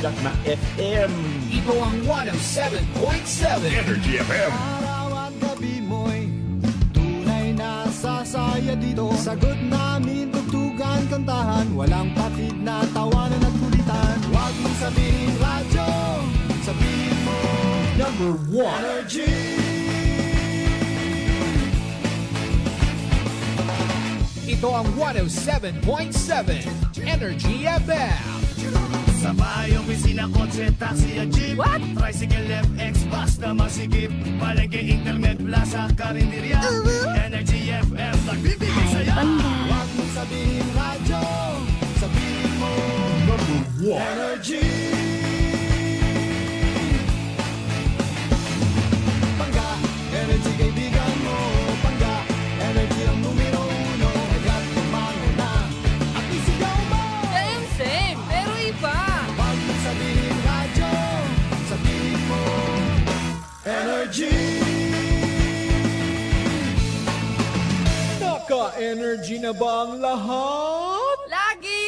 siyak na FM. Ito ang 107.7 Energy FM. Araw at gabi mo'y tunay na sasaya dito. Sagot namin, tugtugan, kantahan, walang patid na tawanan at kulitan. Huwag mong sabihin radyo, sabihin mo Number 1. Energy. Ito ang 107.7 Energy FM. Sa bahay, opisina, kotse, taxi at jeep. What? Tricycle, FX, basta masikip. Palengke, internet, plaza, karinderya. Energy FM, nagbibigay saya. Huwag mong sabihin radyo, sabihin mo Number 1. Energy. Pangga, energy kaibigan mo. Pangga, energy ang numero uno. Kaya't tumango na at isigaw mo. Same, pero iba. Huwag mong sabihin radyo, sabihin mo Energy. Naka-energy na ba ang lahat? Lagi.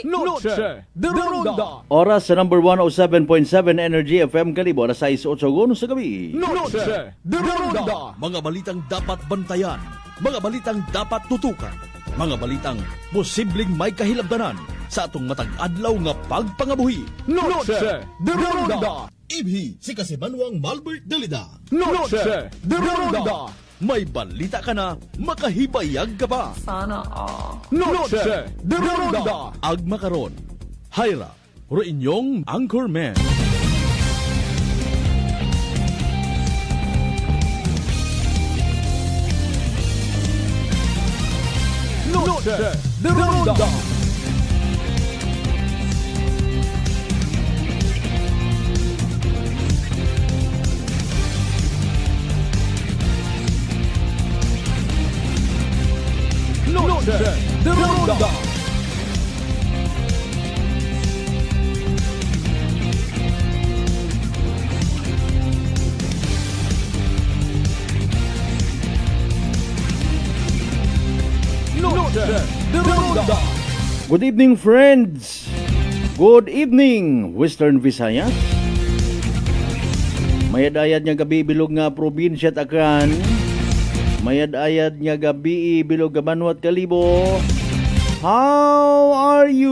Noche de Ronda. Oras sa number 107.7 Energy FM Kalibo, alas 6:08 sa gabi. Noche de Ronda. Mga balitang dapat bantayan, mga balitang dapat tutukan, mga balitang posibleng may kahilabdanan sa atong matag adlaw nga pagpangabuhi. Noche de Ronda. Ibhi si Kasimanwang Malbert Dalida. Noche de Ronda. May balita ka na, makahibayag ka pa. Sana Noche de Ronda. Agma karon, Hyra, ro inyong Anchorman. Noche de Ronda. Noche de Ronda. Noche de Ronda. Good evening, friends. Good evening, Western Visayas. Mayad-ayad nga gabi bilog nga probinsya at Akran. Mayad-ayad nga gabi bilog nga Banwat Kalibo. How are you,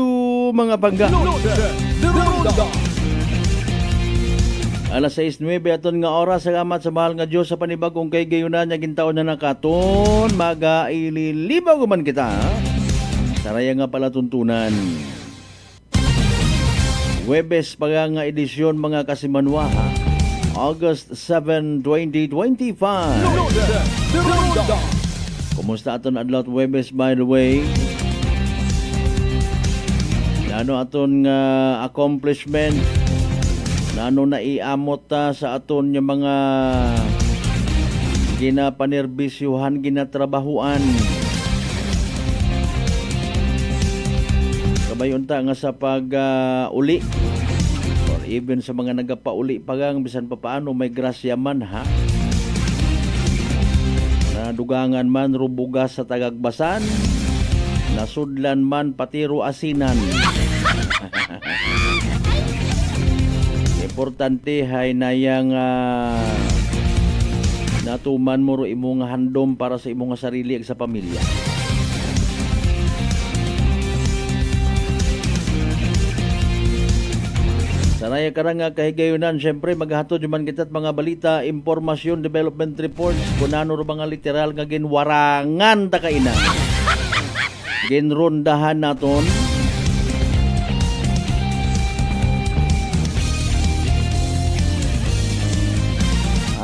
mga pangga? Noche de Ronda. Alas 6:09 aton nga oras, salamat sa mahal nga Dios sa panibagong kay gayunan niya gintaon na nakaton. Magaililibaw man kita. Saraya nga pala tuntunan. Webes pa nga edisyon mga kasimanwa, ha? August 7, 2025. Noche de Ronda. Kumusta aton adlaw Webes, by the way? Ano aton nga accomplishment? Nano na iamot sa aton yung mga ginapanerbisyuhan, ginatrabahuan. Kabayon ta nga sa pag-uli or even sa mga nagapauli pagang bisan pa paano may grasya man, ha? Nadugangan man rubugas sa tagagbasan, nasudlan man patiro asinan. Importante hay nayang natuman mo ro imong handom para sa imong sarili ag sa pamilya. Saraya karang nga kahigayunan, syempre maghatod man kita mga balita, impormasyon, development reports, kung ano ro mga literal nga ginwarangan ta kaina. Ginrondahan naton.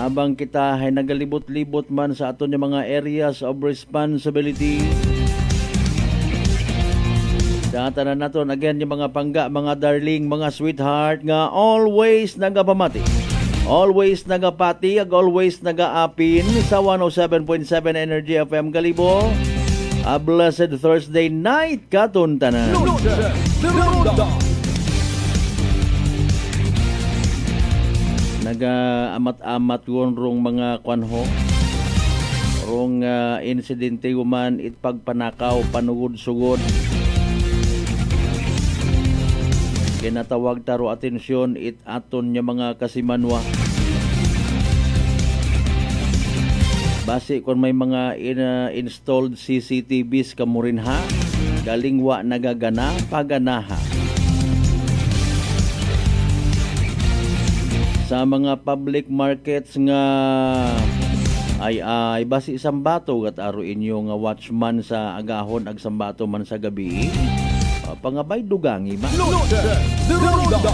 Habang kita ay nagalibot-libot man sa aton yung mga areas of responsibility. Data na naton again yung mga pangga, mga darling, mga sweetheart nga always nagapamati. Always nagapati, ag always nagaapin sa 107.7 Energy FM Kalibo. A blessed Thursday night katon tanan. Noche de Ronda. Naga-amat-amat yun rong mga kwanho. Rong insidente man itpagpanakaw, panugod-sugod. Kinatawag taro atensyon it aton nya mga kasimanwa. Base kung may mga installed CCTVs kamo rin ha, galing wa nagagana paganaha. Sa mga public markets nga ay basi isang bato kat aro inyo nga watchman sa agahon ag sambato man sa gabi. Pangabay dugangi ba? Ronda.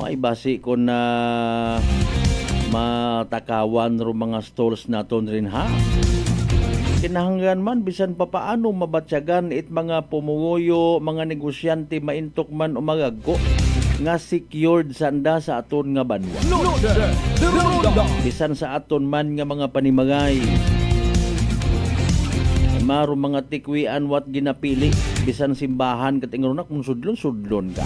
Ay basi ko na matakawan ro mga stalls naton rin ha. Kinahanglan man bisan pa paano mabatyagan it mga pumuyo, mga negosyante maintok man o magagko nga secured sanda sa aton nga banwa. Ronda. Bisan sa aton man nga mga panimagay. Maro mga tikwian wat ginapili bisan simbahan katingron na kung sudlon ka.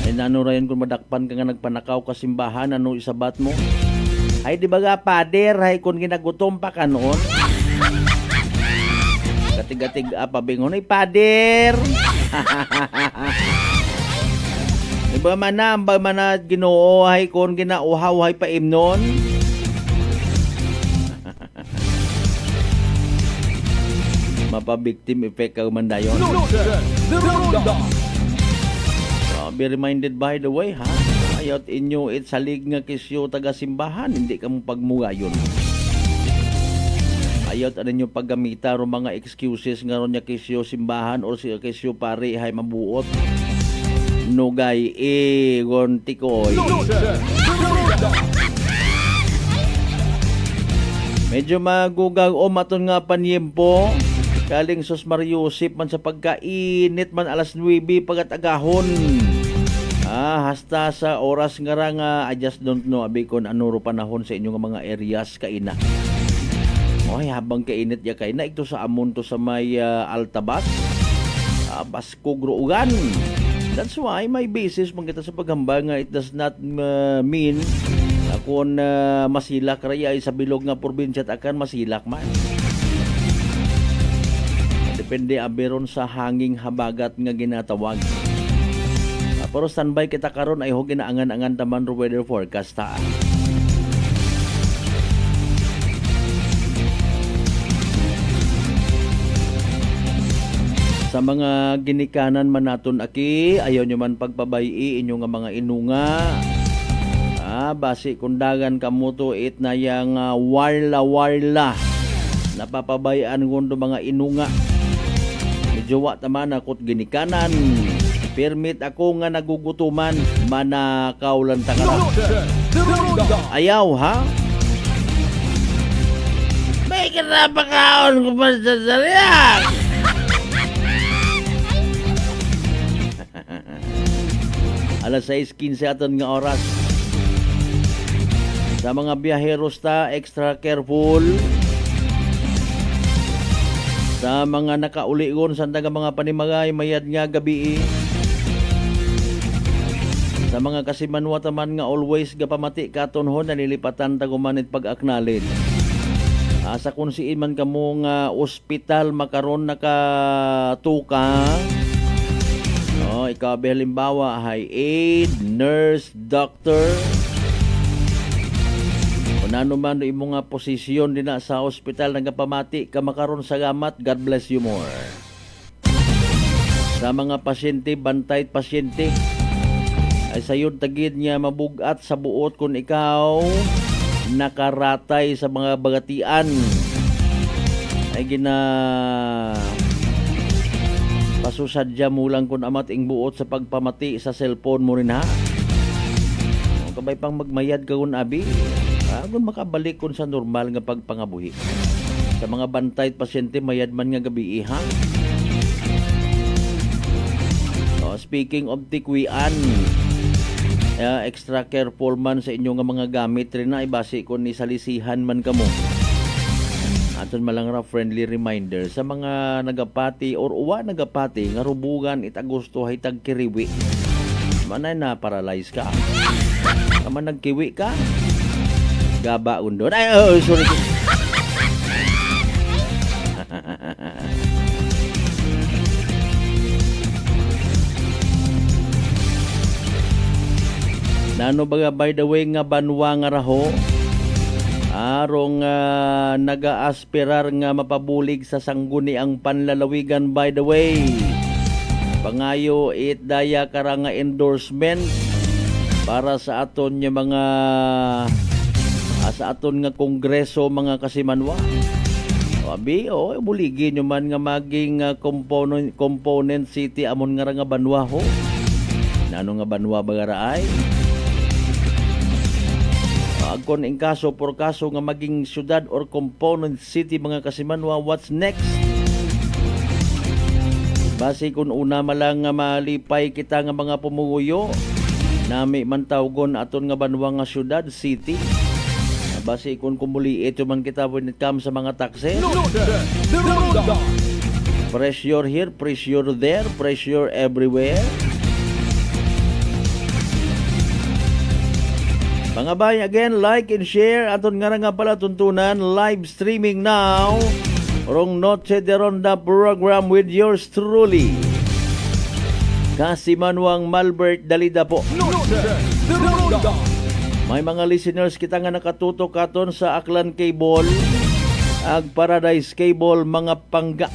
Ay nanurayan kung madakpan ka nga nagpanakaw ka simbahan ano isabat mo. Ay di ba ga pader hay kung ginagutom pa ka noon. Katig-atig pabingon ay pader. Di ba man Ginoo hay kung ginauhaw hay paimnon. Mapa-victim effect ka man dayon. Ronda. Be reminded by the way ha. Ayot inyo it salig nga kisyo taga simbahan, hindi ka mo pagmugayon. Ayot ano nyo paggamita ro mga excuses nga ron nya kisyo simbahan or si kisyo pare hay mabuot. Nugay gontikoy. Ronda. Medyo magugag o maton nga panyempo. Galing sus Mariusip man sa pagkainit man alas 9 pagatagahon. Hasta sa oras nga ra nga I just don't know abi kon ano ro panahon sa inyong mga areas kaina. Oy habang kainit ya kaina ito sa amon to sa may Altabas. Baskog ruugan. That's why may basis man kita sa paghamba nga it does not mean kung masilak raya sa bilog nga probinsya at akan masilak man. Depende aberon sa hanging habagat nga ginatawag. Pero standby kita karon ay ho ginaangan-angan taman ro weather forecast ta. Sa mga ginikanan man naton aki, ayaw nyo man pagpabayi inyo nga mga inunga. Basi kundagan kamuto it na yang warla. Napapabayaan ngundo mga inunga. Jowa taman akot ginikanan. Permit ako nga nagugutuman. Manakaw lang takara. Ayaw ha? May kinapakaon ko pa sa sariyak. Alas 6:15 aton nga oras. Sa mga biyaheros ta, extra careful. Sa mga nakauligon sa taga mga panimagay mayad nga gabi. Sa mga kasimanwa taman nga always gapamati katonhon nalilipatan tagumanit pag-acknowledge. Sa kunsiin man kamo nga ospital makaron nakatuka. Ikaw halimbawa hay aide, nurse, doctor. Ano man imo nga posisyon din na sa ospital nagapamati ka makaron sa gamat, God bless you more. Sa mga pasyente, bantay pasyente ay sayod tagid niya mabugat sa buot kung ikaw nakaratay sa mga bagatian ay pasusadya mo lang kung amat ing buot sa pagpamati sa cellphone mo rin ha. Kabay pang magmayad ka kung abi kung makabalik kun sa normal nga pagpangabuhi. Sa mga bantay at pasyente mayad man nga gabi ha. Speaking of tikwian, extra careful man sa inyo nga mga gamit rin na ibasi kung nisalisihan man kamo. Aton malang ra friendly reminder sa mga nagapati or uwa nagapati nga rubugan it Agosto hay tagkiriwi. Manay na paralyze ka. Kaman nagkiwi ka. Gaba undon. Ay, sorry. Ngano ba by the way nga banwa nga raho? Arong naga-aspirar nga mapabulig sa sangguni ang panlalawigan by the way. Pangayo it daya kara nga endorsement para sa aton nga mga sa aton nga kongreso mga kasimanwa. Abi buligi nyo man nga maging component city amon nga banwa ho. Nano nga banwa bagara ay? Agkon in kaso por kaso nga maging syudad or component city mga kasimanwa, what's next? Base kung una malang nga malipay kita nga mga pumuguyo, nami man tawgon aton nga banwa nga syudad, city. Base kung kumuliit man kita when it comes sa mga taxes. Pressure here, pressure there, pressure everywhere. Mga bay, again, like and share. Aton nga pala tuntunan, live streaming now. Rong Noche de Ronda program with yours truly. Kasimanwang Malbert Dalida po. May mga listeners kita nga nakatutok katon sa Aklan Cable, ag Paradise Cable, mga pangga.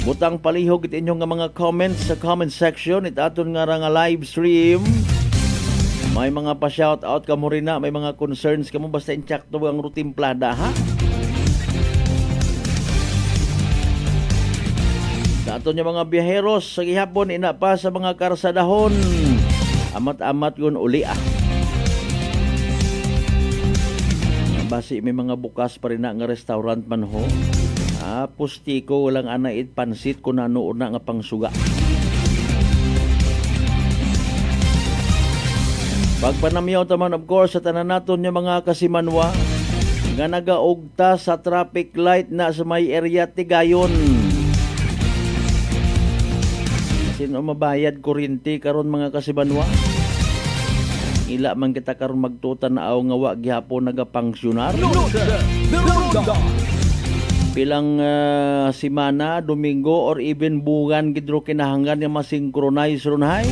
Butang palihog it inyong nga mga comments sa comment section. It aton nga live stream. May mga pa-shoutout ka mo rin na, may mga concerns ka mo, basta inchakto ang rutimplada, ha? Sa ato niya mga biyaheros, sa gihapon, ina pa sa mga karsadahon, amat-amat yun uli, Basi may mga bukas pa rin na nga restaurant man ho. Pustiko, walang anait, pansit, kung nanoon na nga pangsuga. Pagpanamyaw taman of course sa tanan naton yung mga kasimanwa nga nagaugta sa traffic light na sa may area Tigayon. Sino mabayad kuryente karon mga kasimanwa? Ila man kita karon magtutan na nga wa gihapon nagapangsyunar. Pilang simana, Domingo or even buwan gidro kinahanglan nga masynchronize ron hay.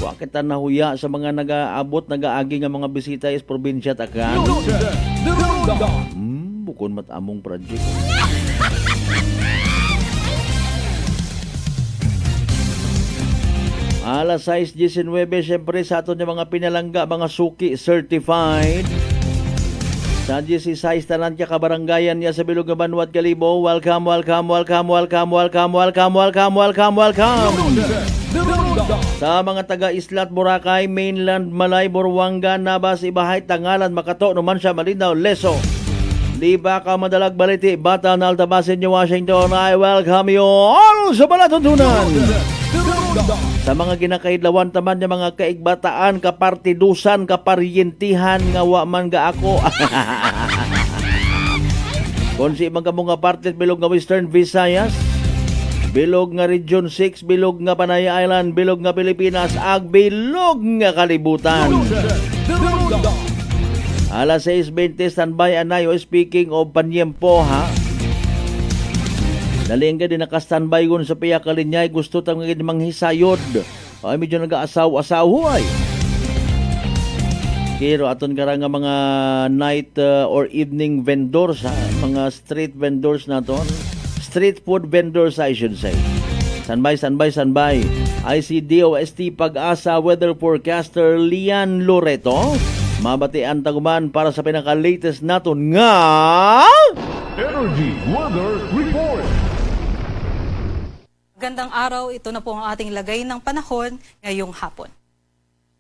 Wa kita nahuya sa mga nagaabot, nagaagi nga mga bisita is probinsya takan. Bukon matamong project. Alas 6:19, syempre sa aton yung mga pinalangga, mga suki certified. Sa 16 tanan kya kabaranggayan niya sa Bilog nga Banwat Kalibo. Welcome. Sa mga taga-Islat, Boracay, Mainland, Malay, Borwanga, Nabas, Ibahay, Tangalan, Makato, Numancia, Malinaw, Leso, Liba, Kamadalag, Baliti, Bata, Altabasin, New Washington, I welcome you all sa Balatuntunan. Sa mga ginakaidlawan taman niya mga kaigbataan, kapartidusan, kaparyentihan, nga wa man ga ako. Kung si mga mga partit bilog nga Western Visayas, bilog nga Region 6, bilog nga Panay Island, bilog nga Pilipinas, ag bilog nga kalibutan. Alas 6:20, standby anayo. Speaking of panyempo, ha? Daling ka din naka-standby gun sa piya kalinyay, gusto tang manghisayod. Ay, medyo nag-aasaw-asaw, ay. Pero aton ka nga mga night or evening vendors, ha? Mga street vendors naton. Street food vendors, I should say. Standby. I see DOST Pag-asa weather forecaster Lian Loreto. Mabatian taguman para sa pinaka-latest naton nga Energy Weather Report. Gandang araw, ito na po ang ating lagay ng panahon ngayong hapon.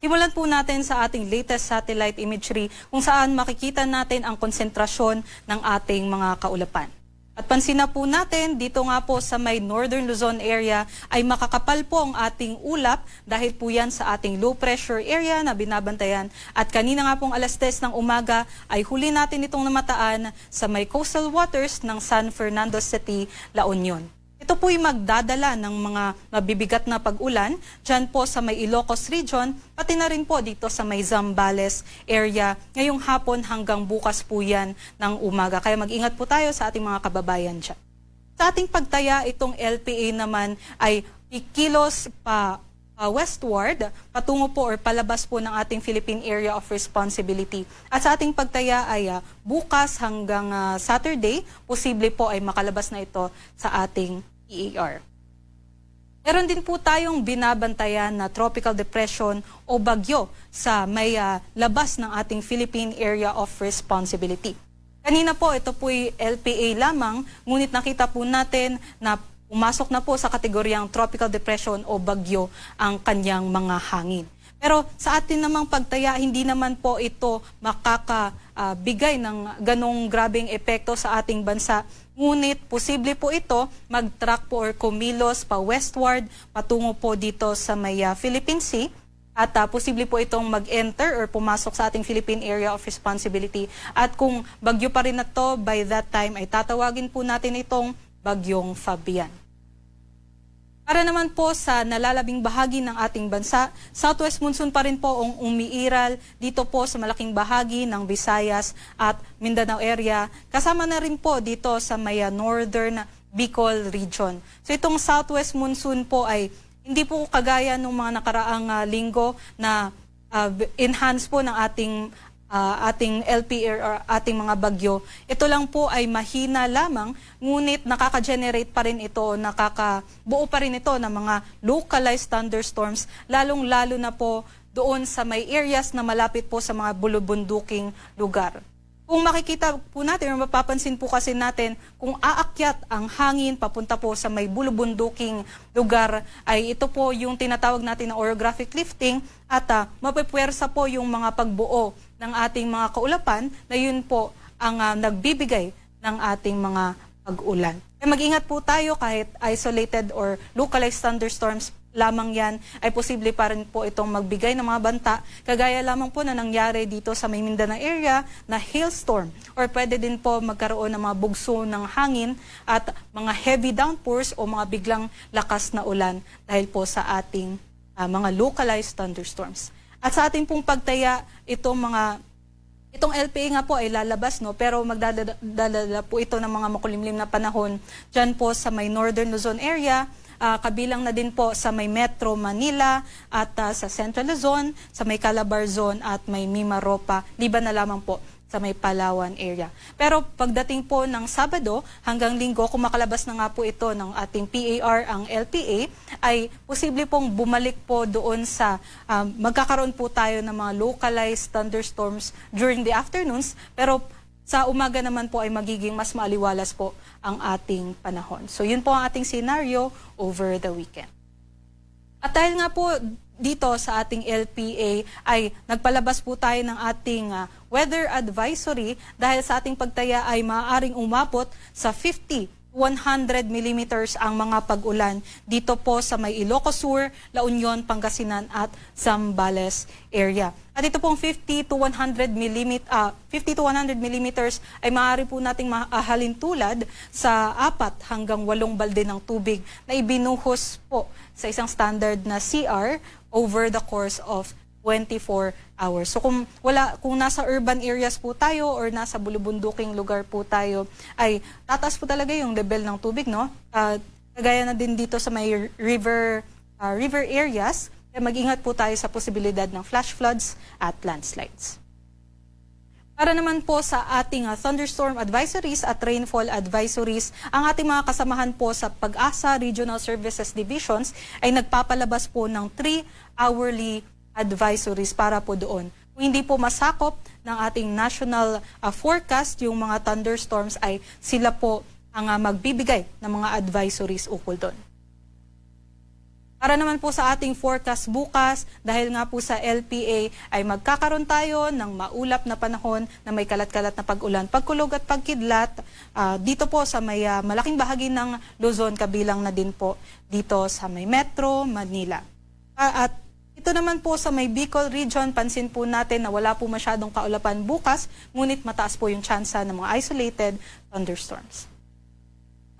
Simulan po natin sa ating latest satellite imagery kung saan makikita natin ang konsentrasyon ng ating mga kaulapan. At pansin na po natin, dito nga po sa may Northern Luzon area ay makakapal po ang ating ulap dahil po yan sa ating low pressure area na binabantayan. At kanina nga pong alas 10 ng umaga ay huli natin itong namataan sa may coastal waters ng San Fernando City, La Union. Ito po'y magdadala ng mga mabibigat na pag-ulan dyan po sa may Ilocos region, pati na rin po dito sa may Zambales area. Ngayong hapon hanggang bukas po yan ng umaga. Kaya mag-ingat po tayo sa ating mga kababayan dyan. Sa ating pagtaya, itong LPA naman ay kikilos pa westward patungo po or palabas po ng ating Philippine Area of Responsibility. At sa ating pagtaya ay bukas hanggang Saturday, posible po ay makalabas na ito sa ating PAR. Meron din po tayong binabantayan na tropical depression o bagyo sa may labas ng ating Philippine Area of Responsibility. Kanina po, ito po'y LPA lamang, ngunit nakita po natin na pumasok na po sa kategoryang tropical depression o bagyo ang kanyang mga hangin. Pero sa atin namang pagtaya, hindi naman po ito makakabigay ng ganong grabing epekto sa ating bansa. Ngunit posible po ito mag-track po or kumilos pa westward patungo po dito sa may Philippine Sea. At posible po itong mag-enter or pumasok sa ating Philippine Area of Responsibility. At kung bagyo pa rin na to, by that time ay tatawagin po natin itong Bagyong Fabian. Para naman po sa nalalabing bahagi ng ating bansa, southwest monsoon pa rin po ang umiiral dito po sa malaking bahagi ng Visayas at Mindanao area. Kasama na rin po dito sa may northern Bicol region. So itong southwest monsoon po ay hindi po kagaya ng mga nakaraang linggo na enhance po ng ating LPR or ating mga bagyo. Ito lang po ay mahina lamang, ngunit nakaka-generate pa rin ito, nakakabuo pa rin ito ng mga localized thunderstorms, lalong-lalo na po doon sa may areas na malapit po sa mga bulubunduking lugar. Kung makikita po natin or mapapansin po kasi natin, kung aakyat ang hangin papunta po sa may bulubunduking lugar, ay ito po yung tinatawag natin na orographic lifting at mapipwersa po yung mga pagbuo ng ating mga kaulapan na yun po ang nagbibigay ng ating mga pag-ulan. Mag-ingat po tayo kahit isolated or localized thunderstorms lamang yan, ay posible pa rin po itong magbigay ng mga banta, kagaya lamang po na nangyari dito sa may Mindanao area na hailstorm, or pwede din po magkaroon ng mga bugso ng hangin at mga heavy downpours o mga biglang lakas na ulan dahil po sa ating mga localized thunderstorms. At sa ating pong pagtaya, itong LPA nga po ay lalabas, no, pero magdadala po ito ng mga makulimlim na panahon dyan po sa may northern Luzon area, kabilang na din po sa may Metro Manila at sa Central Luzon, sa may Calabar Zone at may Mimaropa, liban na lamang po sa may Palawan area. Pero pagdating po ng Sabado hanggang Linggo, kung makalabas na nga po ito ng ating PAR, ang LPA, ay posible pong bumalik po doon sa magkakaroon po tayo ng mga localized thunderstorms during the afternoons, pero sa umaga naman po ay magiging mas maaliwalas po ang ating panahon. So yun po ang ating scenario over the weekend. At dahil nga po dito sa ating LPA ay nagpalabas po tayo ng ating weather advisory dahil sa ating pagtaya ay maaaring umabot sa 50 100 millimeters ang mga pag-ulan dito po sa may Ilocos Sur, La Union, Pangasinan at Zambales area. At ito pong 50 to 100 millimeters ay maaari po nating mahalin tulad sa 4 hanggang 8 balde ng tubig na ibinuhos po sa isang standard na CR over the course of 24 hours. So kung nasa urban areas po tayo or nasa bulubunduking lugar po tayo, ay tataas po talaga yung level ng tubig, no? Kagaya na din dito sa may river areas, mag-ingat po tayo sa posibilidad ng flash floods at landslides. Para naman po sa ating thunderstorm advisories at rainfall advisories, ang ating mga kasamahan po sa Pag-asa Regional Services Divisions ay nagpapalabas po ng 3 hourly advisories para po doon. Kung hindi po masakop ng ating national forecast, yung mga thunderstorms ay sila po ang magbibigay ng mga advisories ukol doon. Para naman po sa ating forecast bukas, dahil nga po sa LPA ay magkakaroon tayo ng maulap na panahon na may kalat-kalat na pag-ulan, pagkulog at pagkidlat dito po sa may malaking bahagi ng Luzon, kabilang na din po dito sa may Metro Manila. At ito naman po sa may Bicol region, pansin po natin na wala po masyadong kaulapan bukas, ngunit mataas po yung tsansa ng mga isolated thunderstorms.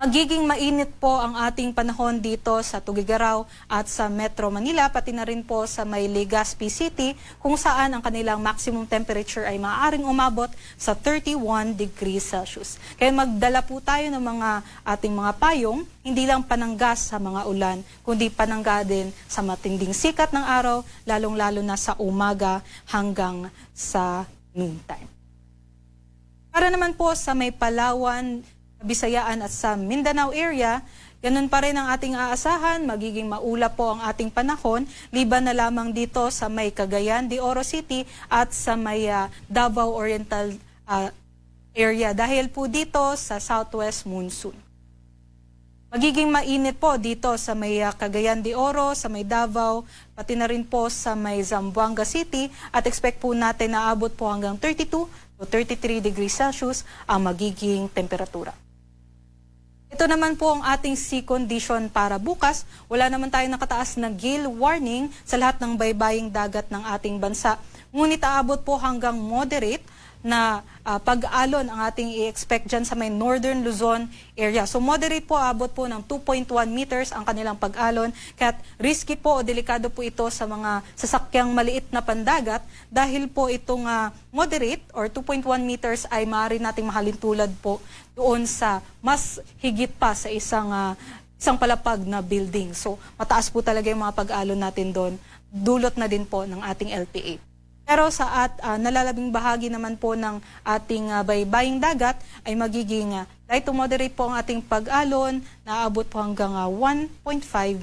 Magiging mainit po ang ating panahon dito sa Tugigaraw at sa Metro Manila, pati na rin po sa may Legazpi City, kung saan ang kanilang maximum temperature ay maaaring umabot sa 31 degrees Celsius. Kaya magdala po tayo ng ating mga payong, hindi lang pananggas sa mga ulan, kundi panangga din sa matinding sikat ng araw, lalong-lalo na sa umaga hanggang sa noontime. Para naman po sa may Palawan, Bisayaan at sa Mindanao area, ganun pa rin ang ating aasahan, magiging maulap po ang ating panahon, liban na lamang dito sa may Cagayan de Oro City at sa may Davao Oriental area dahil po dito sa southwest monsoon. Magiging mainit po dito sa may Cagayan de Oro, sa may Davao, pati na rin po sa may Zamboanga City at expect po natin na abot po hanggang 32 to 33 degrees Celsius ang magiging temperatura. Ito naman po ang ating sea condition para bukas. Wala naman tayong nakataas na gale warning sa lahat ng baybaying dagat ng ating bansa. Ngunit aabot po hanggang moderate na pag-alon ang ating i-expect dyan sa may Northern Luzon area. So moderate po, abot po ng 2.1 meters ang kanilang pag-alon. Kaya risky po o delikado po ito sa mga sasakyang maliit na pandagat dahil po itong moderate or 2.1 meters ay maaari nating mahalintulad po doon sa mas higit pa sa isang palapag na building. So mataas po talaga yung mga pag-alon natin doon. Dulot na din po ng ating LPA. Pero sa nalalabing bahagi naman po ng ating baybaying dagat ay magiging light to moderate po ang ating pag-alon, naabot po hanggang 1.5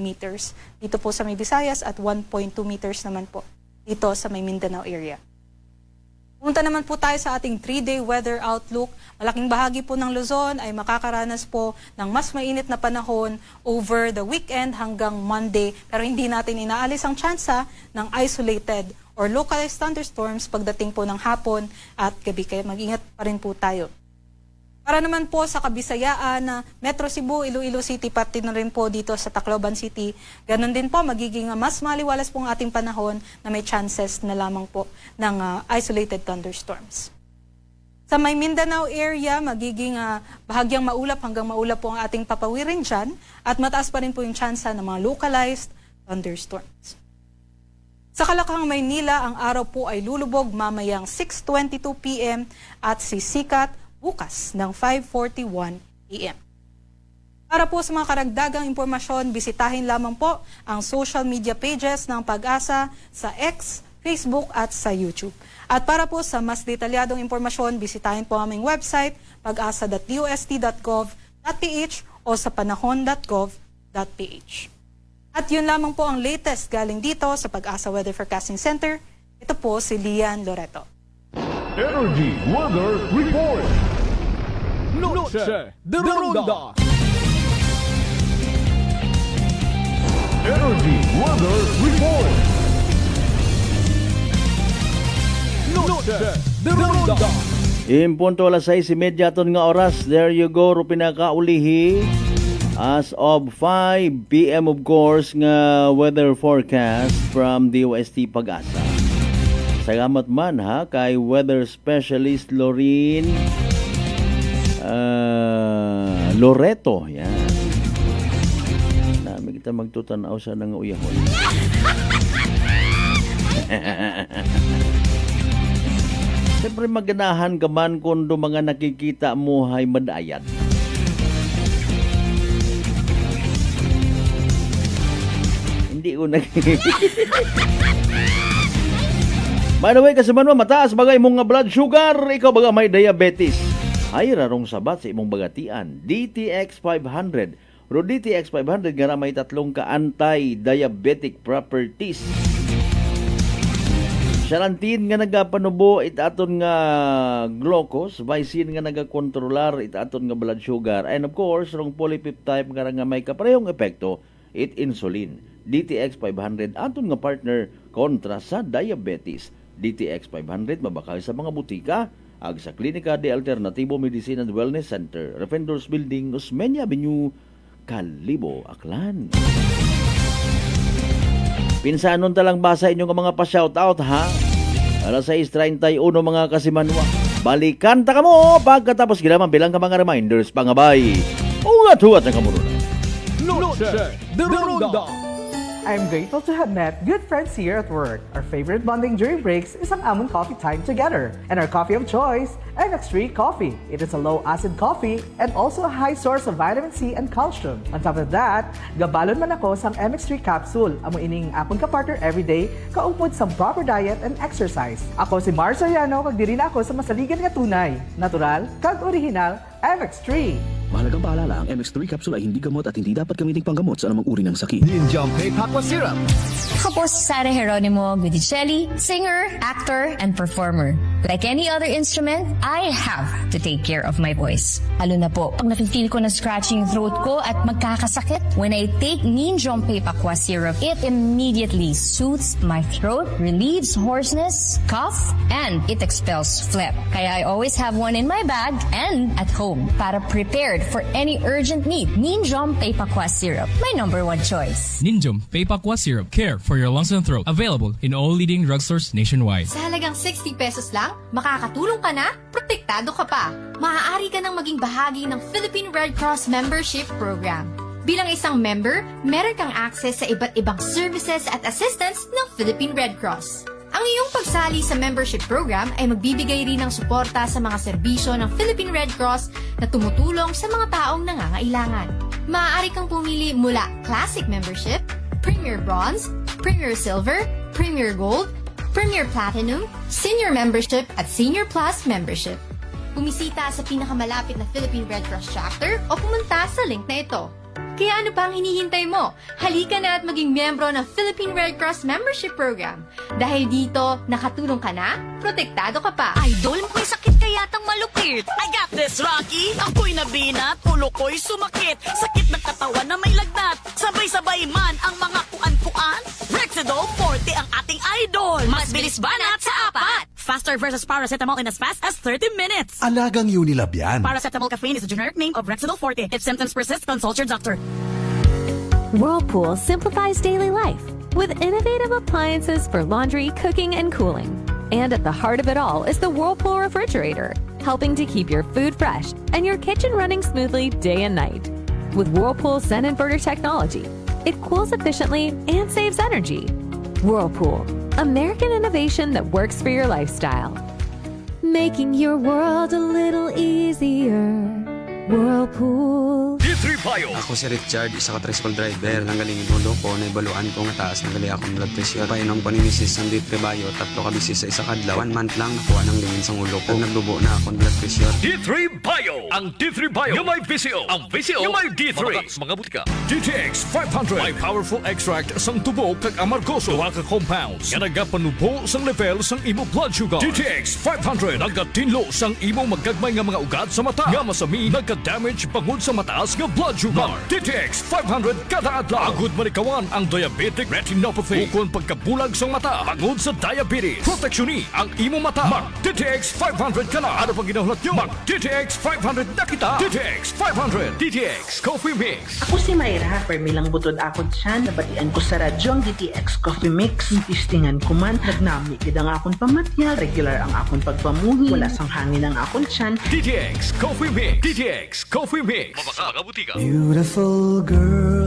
meters dito po sa may Visayas at 1.2 meters naman po dito sa may Mindanao area. Punta naman po tayo sa ating 3-day weather outlook. Malaking bahagi po ng Luzon ay makakaranas po ng mas mainit na panahon over the weekend hanggang Monday. Pero hindi natin inaalis ang tsansa ng isolated or localized thunderstorms pagdating po ng hapon at gabi. Kaya mag-ingat pa rin po tayo. Para naman po sa Kabisayaan, Metro Cebu, Iloilo City, pati na rin po dito sa Tacloban City, ganun din po, magiging mas maliwalas po ang ating panahon na may chances na lamang po ng isolated thunderstorms. Sa may Mindanao area, magiging bahagyang maulap hanggang maulap po ang ating papawirin dyan at mataas pa rin po yung tsansa ng mga localized thunderstorms. Sa Kalakang, Maynila, ang araw po ay lulubog mamayang 6:22 p.m. at sisikat bukas ng 5:41 p.m. Para po sa mga karagdagang impormasyon, bisitahin lamang po ang social media pages ng Pag-asa sa X, Facebook at sa YouTube. At para po sa mas detalyadong impormasyon, bisitahin po aming website pag-asa.dust.gov.ph o sa panahon.gov.ph. At yun lamang po ang latest galing dito sa Pag-asa Weather Forecasting Center. Ito po si Lian Loreto. Energy Weather Report. Noche de Ronda. Energy Weather Report. Noche de Ronda. Impunto alas 6:30 aton nga oras. There you go, ro pinakaulihi. As of 5 p.m. of course nga weather forecast from DOST Pag-asa. Salamat man ha kay weather specialist Lorene Loreto. Yan. Namin kita magtutanaw sa nang uyahon. Siyempre maganahan ka man kung mga nakikita mo ay madayat. Hindi ko By the way, kasi man mataas bagay mong blood sugar, ikaw baga may diabetes. Ay rarong sabat sa imong bagatian. DTX 500. Ro DTX 500 nga may tatlong ka anti-diabetic properties. Xalantin nga nagapanubo itaton nga glucose, vicin nga nagakontrolar itaton nga blood sugar, and of course, rong polypeptide nga may kaparehong epekto, insulin. DTX 500 aton nga partner kontra sa diabetes. DTX 500 mabakay sa mga butika ag sa Klinika de Alternativo Medicine and Wellness Center, Refendors Building, Osmeña Avenue, Kalibo, Aklan. Pinsanon talang basa inyong mga pa-shoutout ha. Alas 6:31 mga kasimanwa. Balikan ta kamo pagkatapos ginaman bilang ka mga reminders pangabay. Ungat-hugat ng kamununan. Noche de Ronda. I'm grateful to have met good friends here at work. Our favorite bonding during breaks is ang amon coffee time together. And our coffee of choice, MX3 Coffee. It is a low-acid coffee and also a high source of vitamin C and calcium. On top of that, gabalon man ako sa MX3 capsule. Amo ining akong kapartner everyday, kaupod sa proper diet and exercise. Ako si Mars Soriano, kag diri na ako sa masaligan nga tunay, natural, kag original, MX3. Mahalagang paalala, ang MX3 capsule ay hindi gamot at hindi dapat gamiting panggamot sa anumang uri ng sakit. Ninjompe Aqua Syrup. Ako po si Sara Geronimo Guidicelli, singer, actor, and performer. Like any other instrument, I have to take care of my voice. Lalo na po, pag nafe-feel ko na scratching throat ko at magkakasakit, when I take Ninjompe Aqua Syrup, it immediately soothes my throat, relieves hoarseness, cough, and it expels phlegm. Kaya I always have one in my bag and at home para prepared for any urgent need. Ninjompe Aqua Syrup, my number one choice. Ninjom Aqua Syrup. Care for your lungs and throat. Available in all leading drugstores nationwide. Sa halagang 60 pesos lang, makakatulong ka na, protektado ka pa. Maaari ka nang maging bahagi ng Philippine Red Cross Membership Program. Bilang isang member, meron kang access sa iba't ibang services at assistance ng Philippine Red Cross. Ang iyong pagsali sa membership program ay magbibigay rin ng suporta sa mga serbisyo ng Philippine Red Cross na tumutulong sa mga taong nangangailangan. Maaari kang pumili mula Classic Membership, Premier Bronze, Premier Silver, Premier Gold, Premier Platinum, Senior Membership at Senior Plus Membership. Bumisita sa pinakamalapit na Philippine Red Cross chapter o pumunta sa link na ito. Kaya ano pa ang hinihintay mo? Halika na at maging miyembro ng Philippine Red Cross Membership Program. Dahil dito, nakatulong ka na, protektado ka pa. Idol, may sakit ka yatang malupit. I got this, Rocky. Ako'y nabinat, ulo ko'y sumakit. Sakit ng katawan na may lagnat. Sabay-sabay man ang mga kuan-kuan. Rexidol Forte ang ating idol. Mas bilis banat sa apat. Faster versus paracetamol in as fast as 30 minutes. Alagang Unilab yan. Paracetamol caffeine is a generic name of Rexidol Forte. If symptoms persist, consult your doctor. Whirlpool simplifies daily life with innovative appliances for laundry, cooking, and cooling. And at the heart of it all is the Whirlpool refrigerator, helping to keep your food fresh and your kitchen running smoothly day and night. With Whirlpool Sun Inverter technology, it cools efficiently and saves energy. Whirlpool, American innovation that works for your lifestyle. Making your world a little easier. Whirlpool. D3 Bio. Ako si Richard, isa ka tricycle driver. Nanggaling inulo ko, naibaluan ko nga taas. Nanggali akong blood pressure. Painom panimisis ng D3 Bio. Tatlo ka bisis sa isa kadlaw. 1 month lang nakuha ng lingin sa ulo ko. Nagdubo na akong blood pressure. D3 Bio. Ang D3 Bio. Yung may VCO. Ang VCO. Yung may D3. Mga butika. DTX 500. May powerful extract sang tubo kag amargoso. Duha ka compounds. Nga nagapanubo sang level sang imo blood sugar. DTX 500. Nagatinlo sang imo magagmay nga mga ugat sa mata. Nga masami nagka-damage pangod sa mataas nga blood sugar. DTX 500 kada adlaw. Agud manikawan ang diabetic retinopathy. Ukon pagkabulag sang mata pangod sa diabetes. Proteksyon ni ang imo mata. Mag DTX 500 kana. Ano pang ginahulot nyo? Mag DTX 500 na kita. DTX 500. DTX Coffee Mix. Ako si Mayra. Permilang butod ako dyan. Nabatian ko sa radyo ang DTX Coffee Mix. Tistingan ko man. Nagnami kid ang akong pamatyal. Regular ang akong pagpamuhi. Wala sang hangin ang akong tiyan. DTX Coffee Mix. DTX Coffee Mix. Mga butika. Beautiful girl.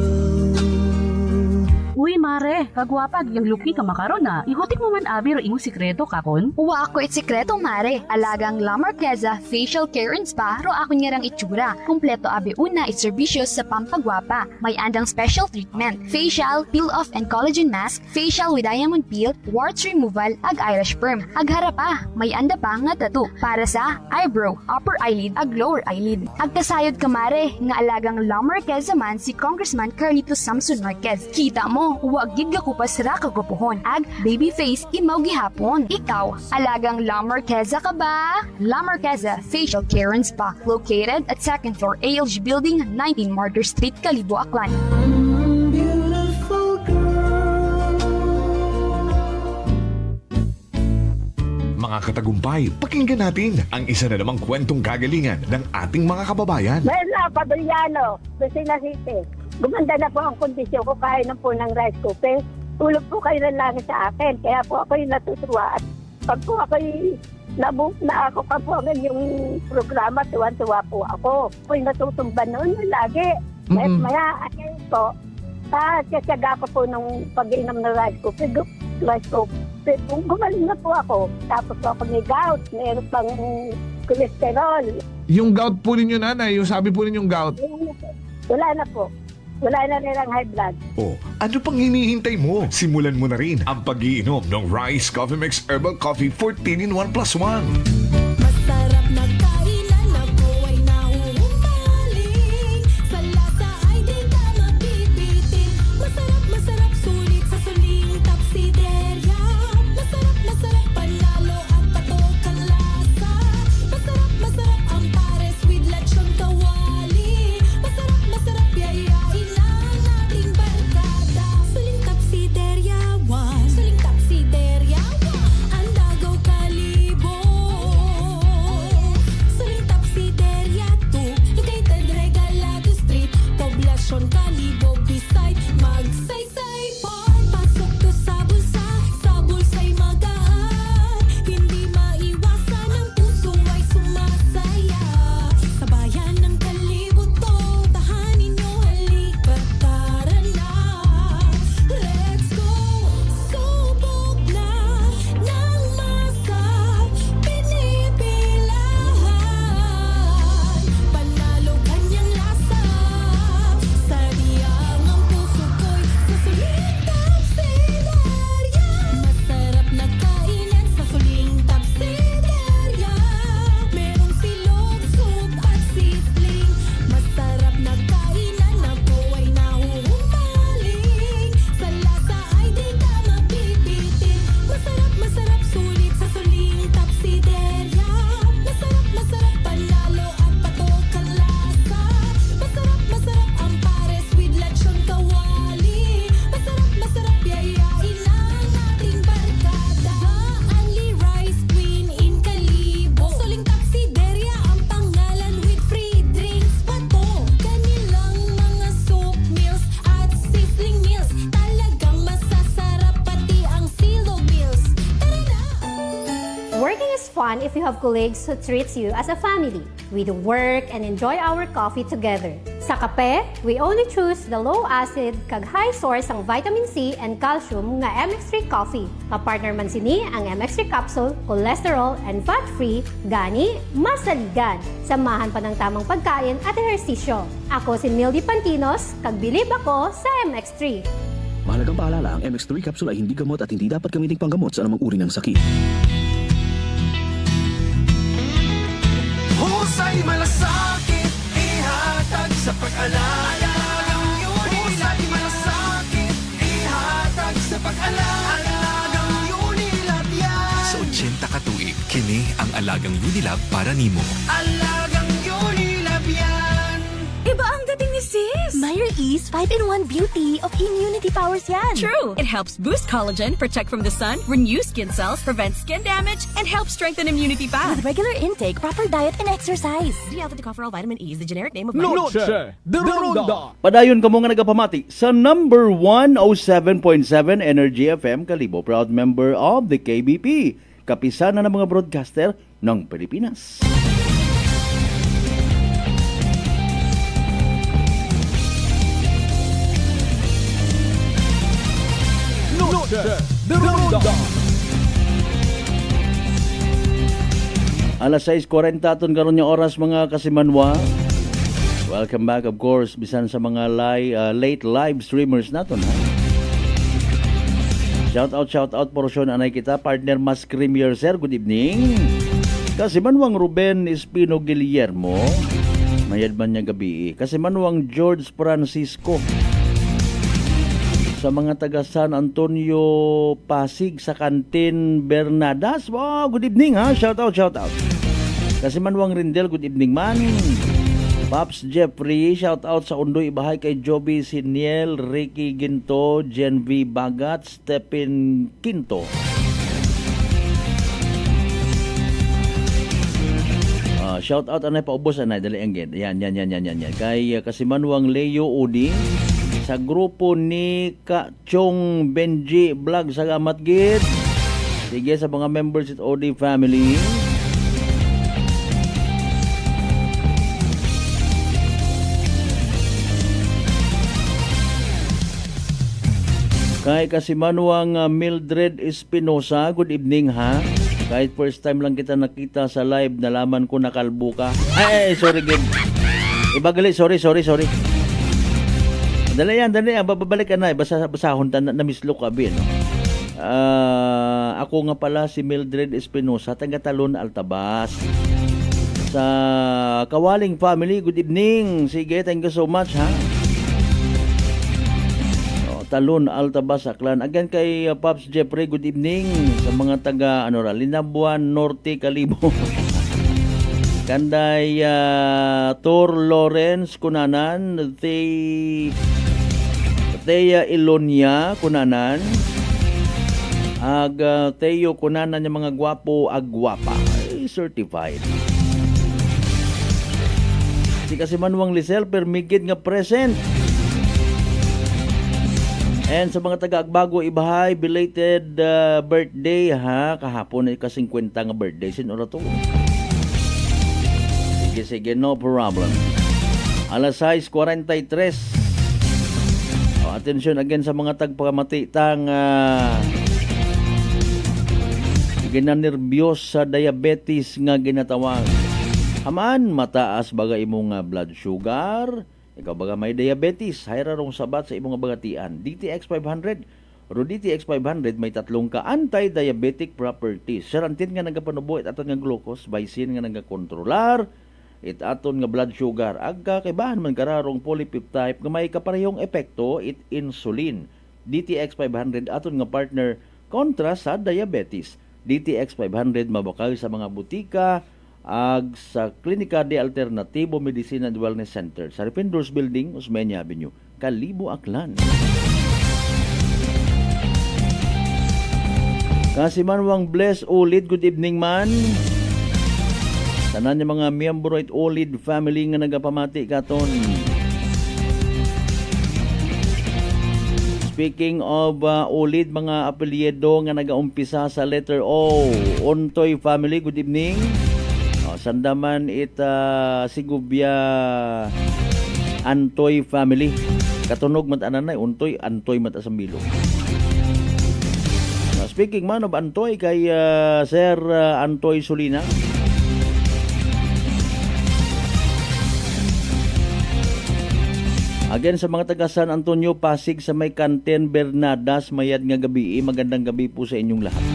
Uy, mare, kagwapag, yung luki ka makaron na. Ihutik mo man abi ro imong sikreto kakon. Uwa ako it sikreto, mare. Alagang La Marqueza Facial Care and Spa ro ako niyarang itsura. Kompleto abi una itserbisyo sa pampagwapa. May andang special treatment. Facial, peel-off and collagen mask, facial with diamond peel, warts removal, ag eyelash perm. Ag harapa, may anda pa nga tattoo para sa eyebrow, upper eyelid, ag lower eyelid. Ag kasayod ka, mare, nga alagang La Marqueza man si Congressman Carlito Samson Marquez. Kita mo, huwag gid ko pa sira kagapuhon. Ag baby face imaw gihapon. Ikaw, alagang La Marqueza ka ba? La Marqueza Facial Care and Spa, located at 2nd floor ALG Building, 19 Martyr Street, Kalibo, Aklan. Mga katagumpay, pakinggan natin ang isa na namang kwentong kagalingan ng ating mga kababayan. Mela Padriano, Lucena City. Gumanda na po ang kondisyon ko kaya ng po ng rice cooker. Tulog po kayo ng langit sa akin, kaya po ako'y natutuwa. At pag po ako'y Na ako ka po yung programa, tuwan-tuwa po ako. Ako'y natutumba noon lagi. Maya, ayun po, sasyaga ko po nung pag-inom ng rice coffee. Gumaling na po ako. Tapos po ako may gout, meron pang cholesterol. Yung gout po ninyo, nanay, yung sabi po ninyong gout. Wala na po. Wala na nilang high blood. Oh, ano pang hinihintay mo? Simulan mo na rin ang pag-iinom ng Rice Coffee Mix Herbal Coffee 14 in 1 plus 1. Masarap na kainan, ako ay nahuhumaling. Sa lasa ay di ka mapipitin. Masarap, sulit sa suling Tapsideria. Masarap, panalo at patok ang lasa. Masarap, ang pares with lechon kawali. Masarap, yayain ang ating barkada. Suling Tapsideria 1. Suling Tapsideria 1. Ang Dagaw Kalibo. Suling Tapsideria 2. Located Regalado Street, Poblacion Kalibo, beside Magsaysay Park. Pasok to sa bulsa'y magaan. Hindi maiwasan, ang puso ay sumasaya. Sa bayan ng Kalibo to, tahanin nyo, halika, tara na. Let's go! Subok na ng masa, pinipilahan. Panalo kanyang lasa, sariyang ang puso ko'y susuling Tapsideria. Masarap na kainan sa suling Tapsideria. Merong silog, soup at sisling. Masarap na kainan, ako ay nahuhumaling. Sa lasa ay di ka mapipitin. Masarap, sulit sa suling Tapsideria. Masarap, panalo at patok ang lasa. Masarap, ang pares with lechon kawali. Masarap, yayain ang ating barkada. The only rice queen in Kalibo. Suling Tapsideria ang pangalan with free drinks pa to. Kanilang mga soup meals at sizzling meals. Talagang masasarap pati ang silog meals. Tara na! Working is fun if you have colleagues who treats you as a family. We do work and enjoy our coffee together. Sa kape, we only choose the low-acid kag high source ang vitamin C and calcium nga MX3 coffee. Kapartner man sini ang MX3 capsule, cholesterol and fat-free, gani, masaligan. Samahan pa ng tamang pagkain at ehersisyo. Ako si Mildy Pantinos, kag bilib ako sa MX3. Mahalagang paalala, ang MX3 capsule ay hindi gamot at hindi dapat gamiting panggamot sa anumang uri ng sakit. Husay malasakit, ihatag sa pag-alala. Husay malasakit, ihatag sa pag-alala. Alagang Unilab yan. Sa 80 ka tuig, kini ang Alagang Unilab para nimo. Alagang Unilab yan. Iba ang dating ni sis! Meyer Ease 5-in-1 Beauty of Immunity Powers yan. True! It helps boost collagen, protect from the sun, renew skin cells, prevent skin damage, and help strengthen immunity pa. With regular intake, proper diet, and exercise. Dialpha-tocopherol vitamin E is the generic name of Noche de Ronda. Padayon kamo nga nagapamati sa number 107.7 Energy FM Kalibo, proud member of the KBP, kapisanan ng mga broadcaster ng Pilipinas. Noche de Ronda. Alas 6:40 aton karon nga oras mga kasimanwa. Welcome back of course bisan sa mga late live streamers naton. Shout out portion anay kita partner Mas Creamier sir, good evening. Kasimanwang Ruben Espino Guillermo, mayad man niya gabi. Kasimanwang George Francisco. Sa mga taga San Antonio Pasig sa Kantin Bernadas. Wow, good evening ha. Shout out. Kasi Manwang Rindel, good evening man. Pops Jeffrey, shout out sa Undoy Ibahay kay Joby Siniel, Ricky Ginto, Jen V. Bagat, Stephen Quinto. Shout out anay paubos anay dali ang gen. Yan. Kay Kasimanwang Leo Udi sa grupo ni Chong Benji Vlog sa Gamat Gid. Sige sa mga members at OD family. Kay Kasimanwang Mildred Espinosa, good evening ha. Kahit first time lang kita nakita sa live, nalaman ko nakalbo ka. Ay, sorry game. Ibagali, sorry. Dali yan, babalik ka na. Basahon ta na miss look abi, no? Ako nga pala si Mildred Espinosa, taga Talon, Altabas. Sa Kawaling family, good evening. Sige, thank you so much ha. Talon, Altabas, Aklan. Again kay Pops Jeffrey, good evening. Sa mga taga Linabuan, Norte, Kalibo. Kanday Tor Lawrence, Kunanan. Thea Ilonia, Kunanan. Teo Kunanan yung mga gwapo, agwapa. Certified. Si Kasimanwang Lisel, permigid nga present. And sa mga taga-Agbago, Ibahay, belated birthday ha. Kahapon ay ka-50 nga birthday. Sino to? Sige, no problem. Alas 6:43. Attention again sa mga tagpamatitang ginanervyos sa diabetes nga ginatawag. Aman, mataas baga imong blood sugar. Ikaw baga may diabetes, hayra rong sabat sa imong bagatian. DTX 500 o DTX 500 may tatlong ka anti-diabetic properties. Serantin nga nagapanubo it aton nga glucose, baisin nga nagakontrolar it aton nga blood sugar. Agka kaibahan man kararong polypeptide nga may kaparehong epekto it insulin. DTX 500 aton nga partner kontra sa diabetes. DTX 500 mabakal sa mga butika ag sa Klinika de Alternativo Medicine and Wellness Center sa Rependors Building, Osmeña Avenue, Kalibo, Aklan. Kasimanwang Bless Olid, good evening man. Tanan yung mga miyembro it Olid family nga nagapamati katon. Speaking of Olid, mga apelyido nga nagaumpisa sa letter O. Ontoy family, good evening. Sandaman Sigubya Antoy family. Katunog matanan Untoy, Antoy matasambilog. Speaking man of Antoy, kay Sir Antoy Solina. Again sa mga taga San Antonio, Pasig sa may Canten Bernadas, mayad nga gabi. Magandang gabi po sa inyong lahat.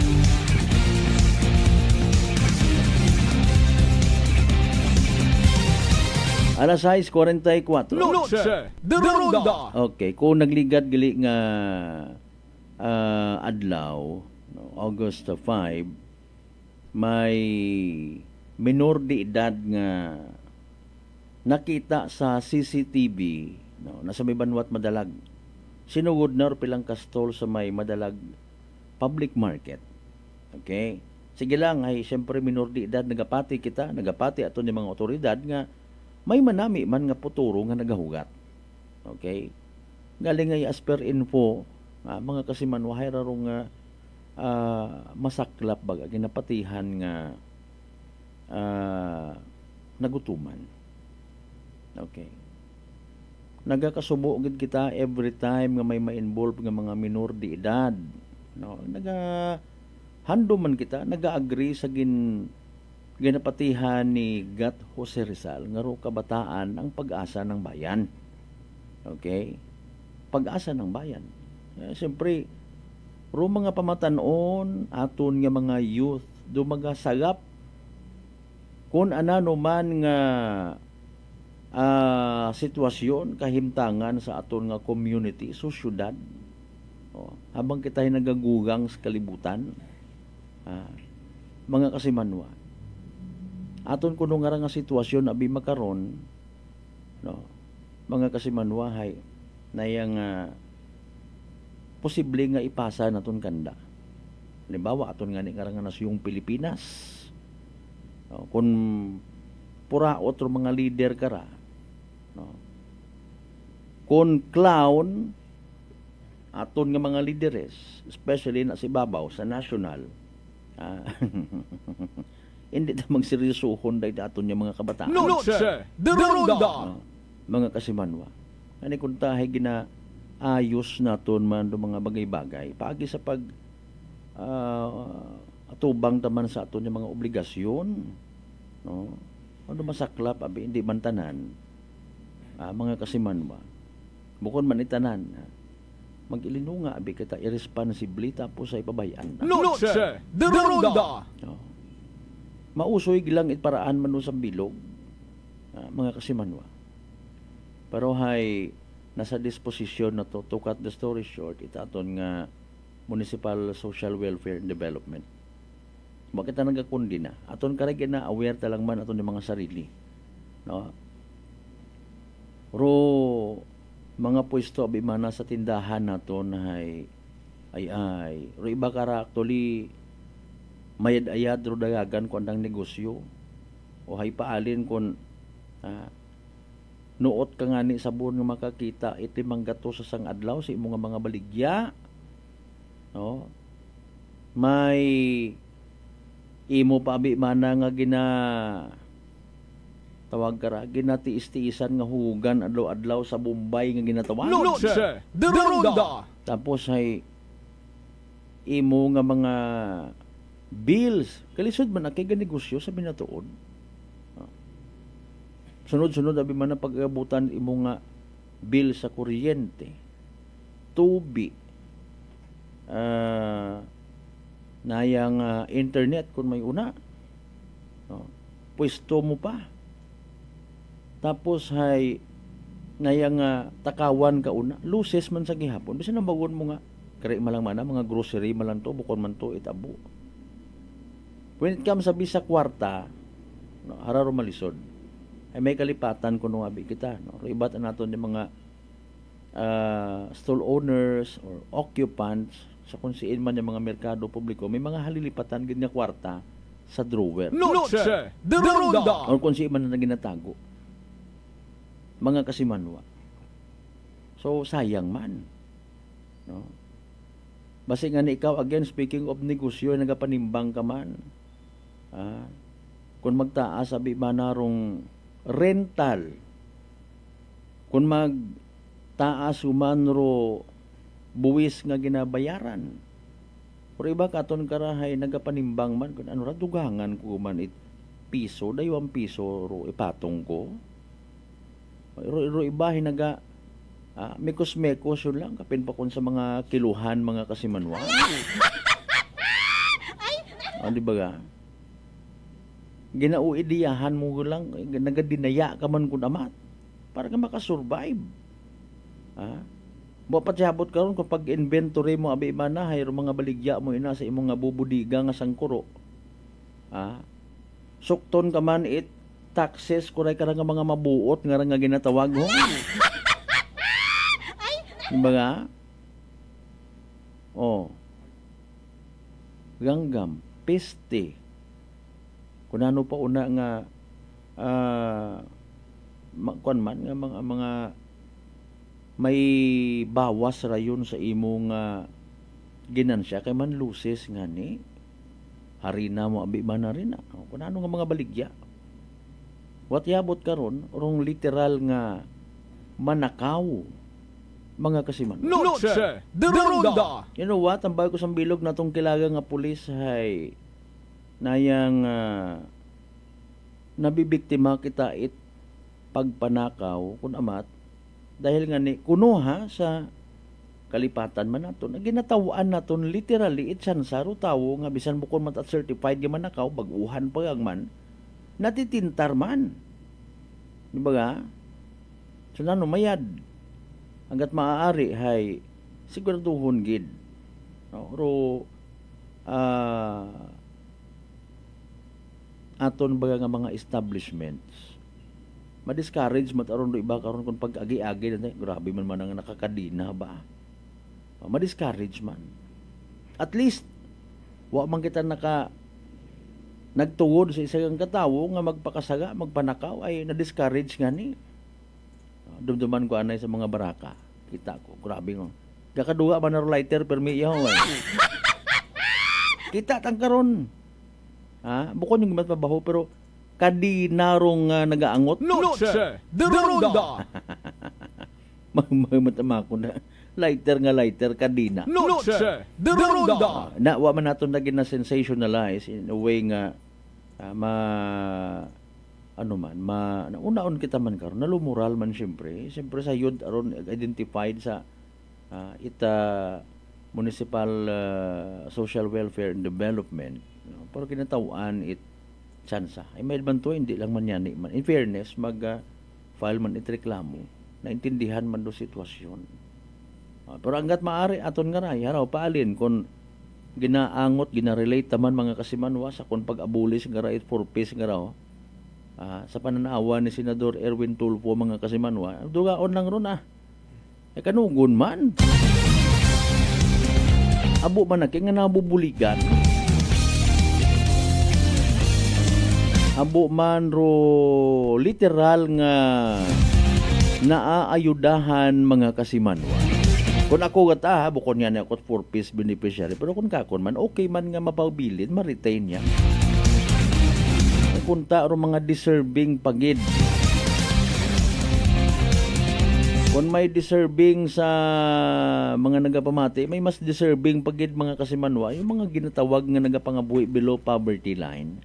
Alas 6:44. Noche de Ronda. Okay, kung nagligad gali nga adlaw, no, August 5, may minor de edad nga nakita sa CCTV, no, nasa may banwat Madalag. Sinugod na pilang kastol sa may Madalag public market. Okay? Sige lang, ay siyempre minor de edad, nagapati ato ni mga otoridad nga may manami man nga puturo nga nagahugat. Okay? Galing nga as per info, mga Kasimanwa, hay rarong masaklap baga, ginapatihan nga nagutuman. Okay. Nagakasubo gid kita every time nga may ma-involve nga mga minor de edad. No, handom man kita, naga-agree sa ginapatihan ni Gat Jose Rizal nga ro kabataan ang pag-asa ng bayan. Okay? Pag-asa ng bayan. Siyempre, ro mga pamatanon aton nga mga youth dumaga sagap kung anano man nga sitwasyon, kahimtangan sa aton nga community, sa syudad. Habang kita'y nagagugang sa kalibutan, mga Kasimanwa, aton kuno nga nga sitwasyon abi makaron, no, mga Kasimanwa, hay nayang posible nga ipasa naton kanda. Halimbawa, aton nga nga nasyong Pilipinas, no, kung pura otro mga leader kara, no, kung clown aton nga mga lideres, especially na si Babaw sa national, hindi ta magseryosohon dahil aton nga mga kabataan. Noche de Ronda. Mga Kasimanwa, ani kung tahay ayos naton man do mga bagay-bagay paagi sa pag atubang taman sa aton yung mga obligasyon, no? Ano masaklap abi hindi man tanan mga kasimanwa bukod man itanan mag-ilinunga abi kita irresponsible tapos ay pabayaan na. Noche de Ronda. Mausoy gilang itparaan man sa bilog mga kasimanwa. Pero hay nasa disposisyon na to cut the story short itaton nga Municipal Social Welfare and Development. Bakit na nagakundi na? Aton karag na aware talang man aton yung mga sarili. No? Ro mga pwesto abi mana sa tindahan naton ay ro iba kara actually mayad-ayad ro dagagan ko andang negosyo o hay paalin kon nuot ka nga ni sabon nga makakita iti manggato sa sang adlaw sa imong mga baligya, no? May imo pa abi mana nga tawag kara ginatiis-tiisan nga hugan adlaw-adlaw sa Bombay nga ginatawag. Noche de Ronda. Tapos ay imo nga mga bills kalisod man kay ganegosyo sa binatuod. Sunod-sunod abi man na pag-abutan imo nga bill sa kuryente, tubig, nayang internet kung may una, no? Pwesto mo pa. Tapos hay nayang takawan ka una, luces man sa gihapon. Bisan nabagon mo nga kare malang mana mga grocery malang to bukod man to itabo. When it comes sa bisa kwarta, no, hararo malisod. Ay may kalipatan kuno abi kita, no? Ibat naton yung mga stall owners or occupants sa kung siin man yung mga merkado publiko, may mga halilipatan gid nga kwarta sa drawer. Noche de Ronda. Or kung siin man na ginatago. Mga kasimanwa. So sayang man, no? Basi nga ni ikaw again speaking of negosyo nagapanimbang ka man. Kung magtaas abi manarong rental, kung magtaas humanro buwis nga ginabayaran, pero iba katon karahay nagapanimbang man kung ano ra dugangan ko man piso daywang piso ro ipatong ko ro iba hinaga mekos-mekos yun lang kapin pa kun sa mga kiluhan mga kasimanwa. Di ba ga? Ginauidiyahan mo lang, nagadinaya ka man kung amat para ka makasurvive. Mapatsyabot ka ron kung pag-inventory mo abi manahay mga baligya mo ina sa imong nga bubudiga nga sangkuro. Sukton ka man taxes kuray ka nga mga mabuot nga ginatawag mo. Diba nga? Ganggam, peste. Kung ano pa una nga kuan man nga mga may bawas rayon sa imong ginansya kay man luces nga ni harina mo abi man na rin kung ano nga mga baligya what yabot karon rong literal nga manakaw mga kasiman. Noche de Ronda. You know what? Ang bago ko sa bilog na tong kilaga nga pulis ay nayang nabibiktima kita pagpanakaw kun amat dahil nga ni kuno sa kalipatan man naton ginatawaan naton literally sansaro tawo nga bisan bukod man at certified nga manakaw baguhan pa ang man natitintar man, di ba ga? So nano mayad hanggat maaari hay siguraduhon gid, no? Ro aton baga nga mga establishments ma-discourage mataron do iba karon kung pag-agi-agi na grabe man ang nakakadina ba, ma-discourage man at least wa man kita nagtuod sa isang katawo nga magpakasaga magpanakaw ay na-discourage nga ni dumduman ko anay sa mga baraka kita ko grabe nga gakaduha man na lighter permi yaw kita tang karon bukod yung mas mabaho pero kadinarong nagaangot. Noche de Ronda. Matama ko na lighter kadina. Noche de Ronda. Na wa man naton lagi na sensationalize in a way nga unaon kita man karon nalumural man siyempre sa yun aron identified sa ita municipal social welfare and development, pero kinatawan it tsansa ay may man to hindi lang man yan man in fairness file man it reklamo naintindihan man do sitwasyon. Pero hanggat maaari aton nga ray haraw paalin kung ginaangot ginarelate taman mga kasimanwa sa kung pag-abulis nga right for peace nga raw sa pananawa ni Senador Erwin Tulfo mga kasimanwa dugaon lang ron kanugon man abo man nga nabubuligan abo man ro literal nga naaayudahan mga kasimanwa. Kung ako gata bukod nga na ako for peace beneficiary, pero kung kakon man okay man nga mapabilin ma-retain niya. Punta ro mga deserving pagid. Kung may deserving sa mga nagapamati, may mas deserving pagid mga kasimanwa, yung mga ginatawag nga nagapangabuhi below poverty line.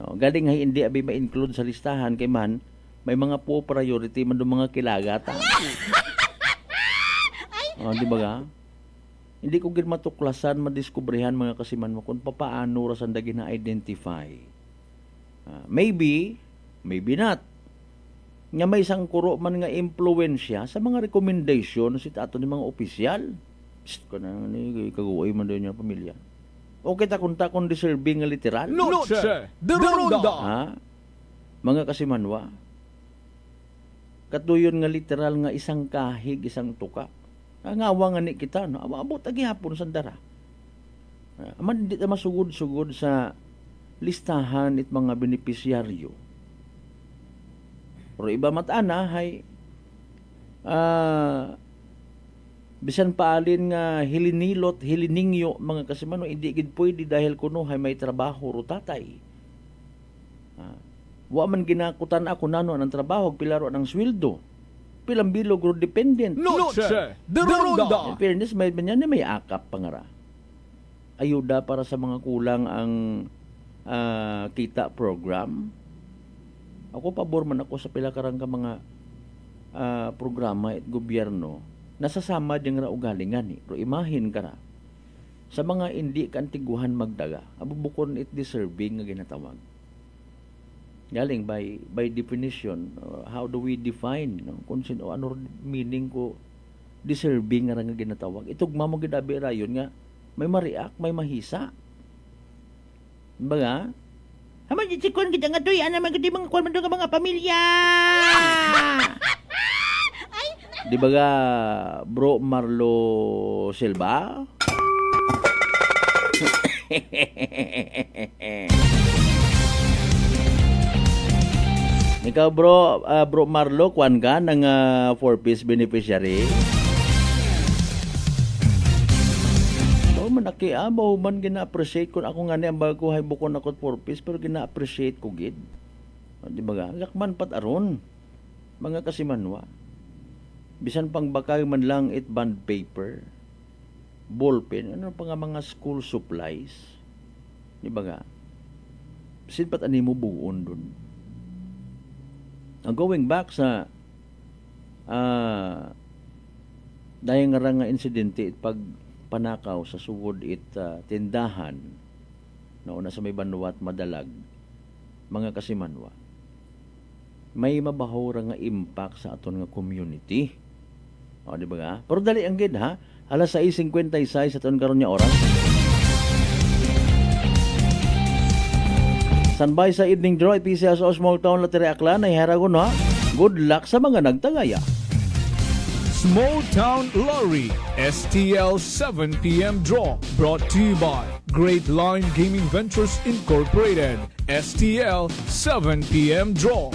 Galing nga hindi abi ma-include sa listahan kay man may mga po priority man do mga kilagata. Di ba ga? Hindi ko gid matuklasan madiskubrihan mga kasimanwa kung papaano ra sanda gina-identify. Maybe not. Nga may isang kuro man nga impluwensya sa mga recommendation sa ato ni mga opisyal. Ko na ni kaguoy man daw niya pamilya. Okay ta kung deserving nga literal. Noche de Ronda. Mga kasimanwa. Katuyon nga literal nga isang kahig, isang tuka. Ngawa nga ni kita, no? Abot agi hapon sa dara. Aman di ta masugod-sugod sa listahan it mga benepisyaryo. Pero iba matana hay bisan paalin nga hiliningyo mga kasimano hindi gid pwede dahil kuno hay may trabaho ro tatay. Wa man ginakutan ako nano ang trabaho pilaro ng sweldo. Pilang bilog ro dependent. Noche de Ronda. In fairness may akap pangara. Ayuda para sa mga kulang ang kita program. Ako pabor man ako sa pila karang ka mga programa at gobyerno nasasama diyang ra ugalingan ni. Pero imahin ka ra sa mga hindi kantiguhan magdaga abubukon it deserving nga ginatawag. Galing by definition, how do we define kung sino ano meaning ko deserving nga ginatawag. Itugma mo gid abi rayon nga may ma-react, may mahisa. Baga? Haman di sikon kita nga doy ana man gid mga kuan man mga pamilya. Di ba ga Bro Marlo Silva? Ikaw Bro Marlo, kuan ka ng 4-piece beneficiary? Manaki mo man gina-appreciate kung ako nga ni ang bago hay bukon ako 4-piece pero gina-appreciate ko gid. Di ba ga? Lakman pat aron mga kasimanwa. Bisan pang bakay man lang it bond paper, ballpen, ano pa nga mga school supplies. Di ba ga? Bisan pat ani mo buon dun. Going back sa dahil nga insidente pag panakaw sa sugod tindahan nauna sa may Banwa at Madalag mga kasimanwa may mabahaw nga impact sa aton nga community di ba nga? Pero dali ang gid ha alas 6:56 sa aton karon nga oras sanbay sa evening draw PCS o small town Latire Aklan ay haragon ha good luck sa mga nagtagaya. Small Town Lottery STL 7 p.m. draw brought to you by Great Line Gaming Ventures Incorporated. STL 7 p.m. draw.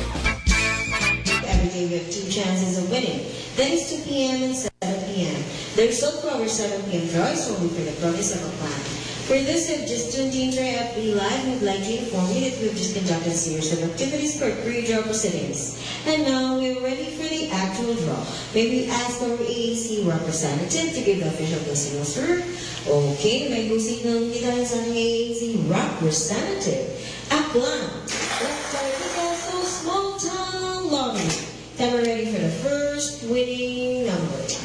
Every day we have 2 chances of winning. That is 2 p.m. and 7 p.m. The result for our 7 p.m. draw is only for the province of Aklan. For this, we've just tuned into our FB Live. We'd like to inform you that we've just conducted a series of activities for pre-draw proceedings. And now we're ready for the actual draw. May we ask our AAC representative to give the official blessing, sir? Okay, may busing ng kita sa ating AAC representative. Aklan, let's start with also Small Town Lottery. Then we're ready for the first winning number.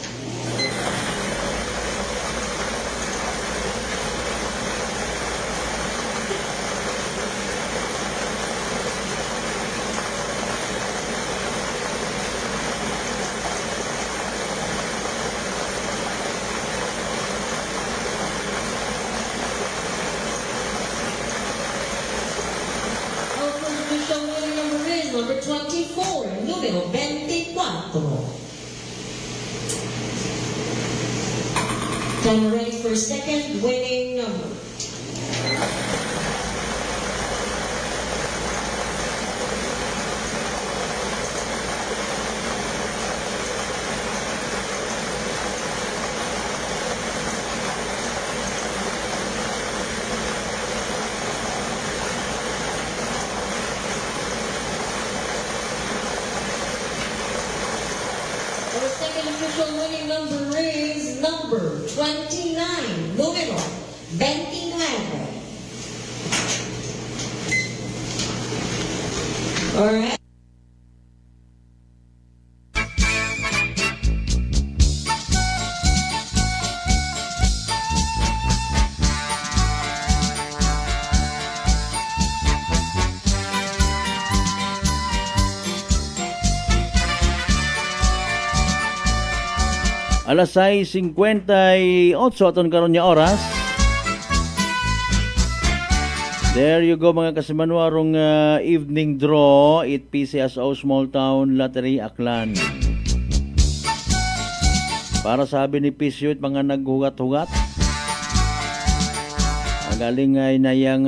Number 24, número 24. Then we're ready for second winning number. Our second official winning number is number 29, número 29. All right. Alas 6:58 aton karon nga oras. There you go mga kasimanwa, rong evening draw it PCSO Small Town Lottery Aklan. Para sabi ni Pisyut mga naghugat-hugat. Magaling ay nayang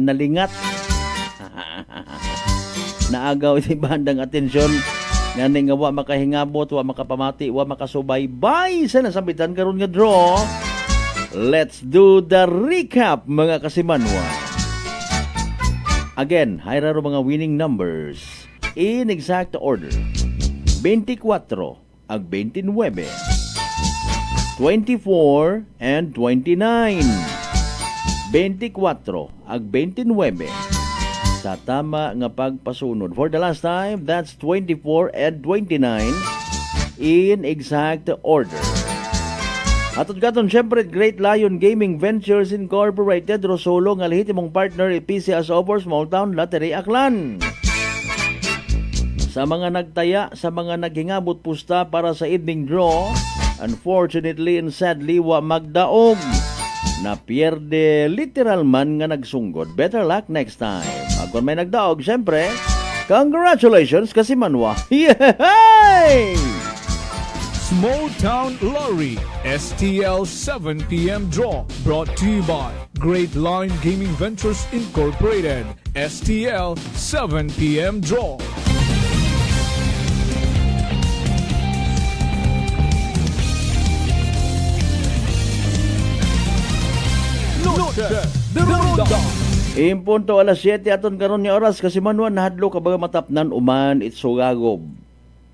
nalingat. Naagaw iti bandang atensyon. Ngani nga wa makahingabot, wa makapamati, wa makasubaybay sa nasabitan karon nga draw. Let's do the recap mga kasimanwa. Again, hayraro mga winning numbers in exact order. 24 ag 29, 24 and 29. 24 ag 29. Sa tama nga pagpasunod. For the last time, that's 24 and 29 in exact order. Atod katon syempre Great Lion Gaming Ventures Incorporated Rosolo nga lehitimong partner PCSO for Small Town Lottery Aklan. Sa mga nagtaya, sa mga naghingabot pusta para sa evening draw, unfortunately and sadly wa magdaog. Na pierde literal man nga nagsunggod. Better luck next time. Kung may nagdaog, syempre, congratulations kasi manwa. Yay! Small Town Lottery STL 7 p.m. draw brought to you by Great Lion Gaming Ventures Incorporated. STL 7 p.m. draw. Impunto alas 7 aton karon nga oras kasimanwa nahadlo ka baga matapnan uman itsugagob.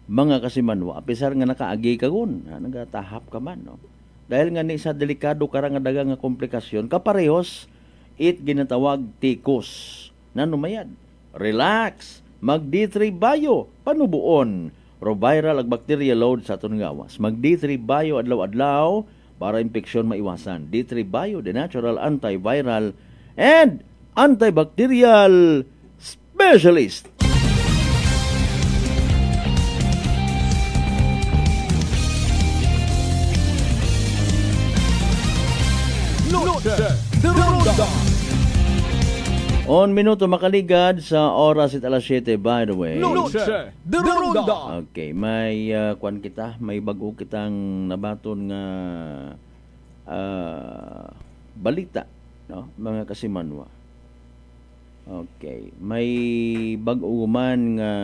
Mga kasimanwa apisar nga nakaagi kagon, nagatahap ka man no. Dahil nga ni sa delikado kara nga dagang nga komplikasyon kaparehos it ginatawag tikos. Nanumayad. Relax. Mag D3 Bio panubuon. Roviral ag bacteria load sa aton gawas. Mag D3 Bio adlaw-adlaw para impeksyon maiwasan. D3 Bio, the natural antiviral and antibacterial specialist. On minuto makaligad sa oras at alas 7 by the way. Okay, may kwan kita, may bago kitang nabaton nga balita, no, mga kasimanwa. Okay, may bago man nga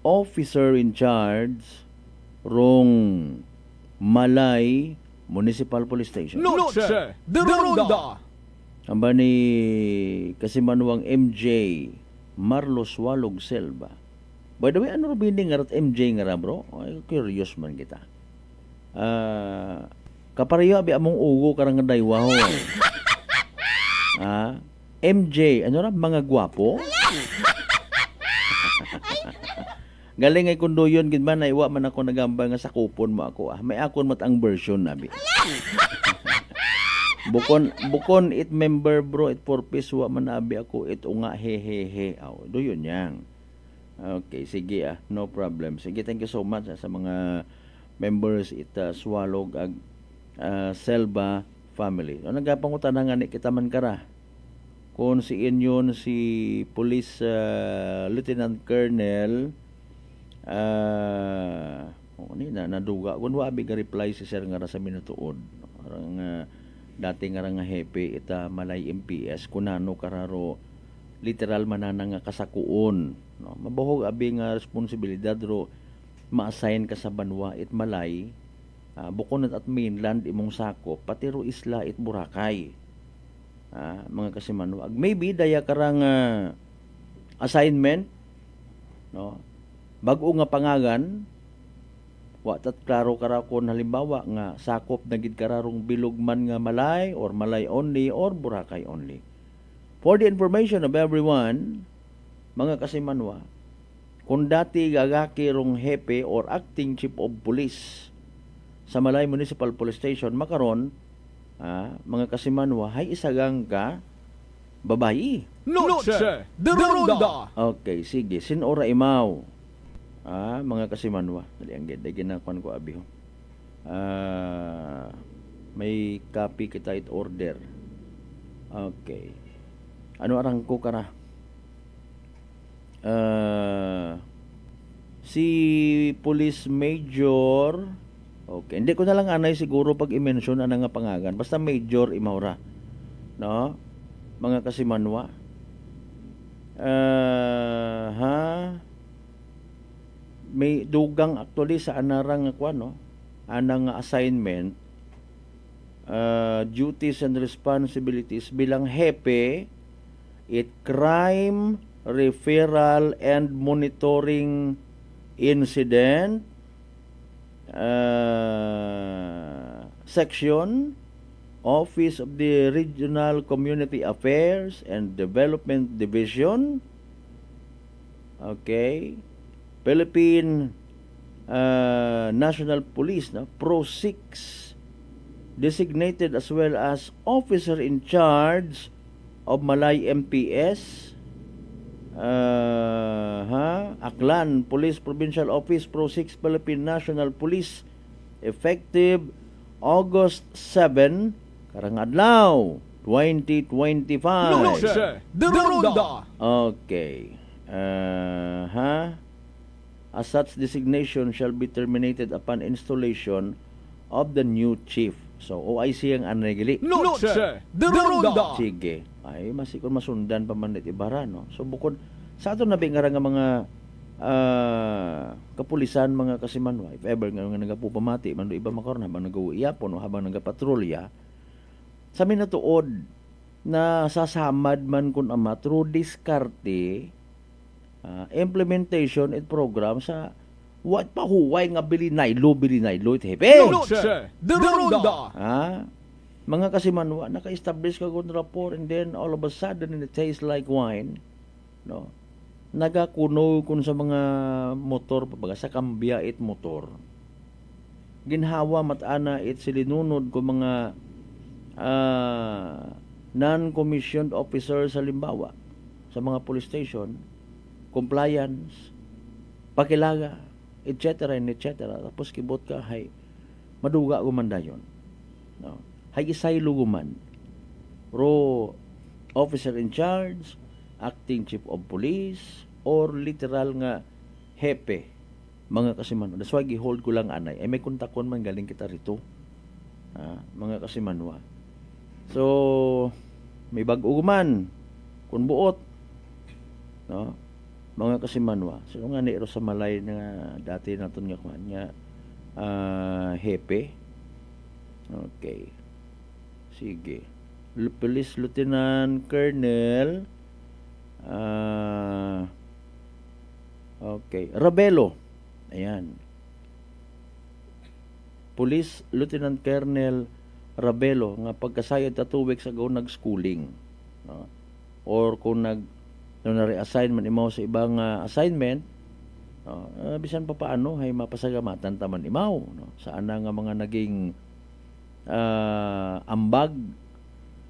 officer in charge rong Malay Municipal Police Station. Amba ni Kasimanwang MJ Marlos Walog Selva. By the way, ano rin nga rat MJ nga ra, bro? Ay, curious man kita. Kapareho abi among ugo karang daywaho. MJ, ano ra mga gwapo? Galing ay kundo yun, gid man, iwa man ako nagamba nga sa kupon mo ako. May akon mat ang version nabi. Bukon it member bro, it purpose, wa man abi ako, it unga hehehe. Do yun yang. Okay, sige no problem. Sige, thank you so much sa mga members it Swalog ag Selva family. No, nagapangutanan nga ni kita man kara. Kung si inyon si Police Lieutenant Colonel ni naduga kun wa abi ga reply si sir nga sa minutuod. Arang dati nga nga hepe ita Malay MPS kunano kararo literal manana nga kasakuon, no? Mabuhog abi nga responsibilidad ro ma-assign ka sa Banwa it Malay, bukod at mainland imong sakop pati ro isla it Boracay. Mga Kasimanwa, maybe daya karang assignment, no? Bag-o nga pangagan, wa tat klaro kara kon halimbawa nga sakop na gid kararong bilog man nga Malay or Malay only or Boracay only. For the information of everyone, mga Kasimanwa, kung dati gagaki rong hepe or acting chief of police sa Malay Municipal Police Station, makaron mga Kasimanwa, hay isagang ka babayi. Noche de Ronda. Okay, sige. Sinora Imaw. Mga Kasimanwa. Dali ang ginakuan ko abi. May copy kita it order. Okay. Ano arang ko kara? Si Police Major. Okay, hindi ko na lang anay siguro pag i-mention ana nga pangagan. Basta Major Imaura. No? Mga Kasimanwa. May dugang actually sa anarang kwan, no? Anang assignment, duties and responsibilities bilang hepe it crime referral and monitoring incident section, Office of the Regional Community Affairs and Development Division. Okay. Philippine National Police, no? Pro 6 designated as well as officer in charge of Malay MPS, Aklan Police Provincial Office Pro 6 Philippine National Police effective August 7 karang adlaw 2025. Noche de Ronda. Okay. As such designation shall be terminated upon installation of the new chief. So OIC ang anregili. Noche de Ronda. Sige. Ay masikon masundan pa man it ibara, no. So bukod sa ato na nga mga kapulisan, mga Kasimanwa, if ever nga nagapupamati man do iba makaron habang nagauyapon o habang nagapatrolya sa minatuod na sasamad man kun ama through diskarte implementation at program sa what pahuway nga bilinaylo it hepe. Noche de Ronda. Mga Kasimanwa, naka-establish ka kung rapport and then all of a sudden it tastes like wine, no? Nagakuno kun sa mga motor pabaga sa kambya it motor. Ginhawa matana it silinunod ko mga non-commissioned officers sa limbawa sa mga police station, compliance, pakilaga, etc. and etc. Tapos kibot ka, hay maduga gumandayon, no? Hay isay luguman ro officer in charge, acting chief of police, or literal nga hepe, mga Kasimanwa. That's why gihold ko lang anay. May kontakon man galing kita rito, mga Kasimanwa. So may bag-o man kun buot, no? Mga Kasimanwa. So nga ni sa Malay na dati naton nga kuan nga hepe. Okay. Sige. Police Lieutenant Colonel okay, Rabelo. Ayan. Police Lieutenant Colonel Rabelo nga pagkasayod ta 2 weeks ago nag-schooling. No? Or kung na-reassignment imaw sa ibang assignment, bisan pa paano hay mapasagamatan taman imaw, no? Saan na nga mga naging ambag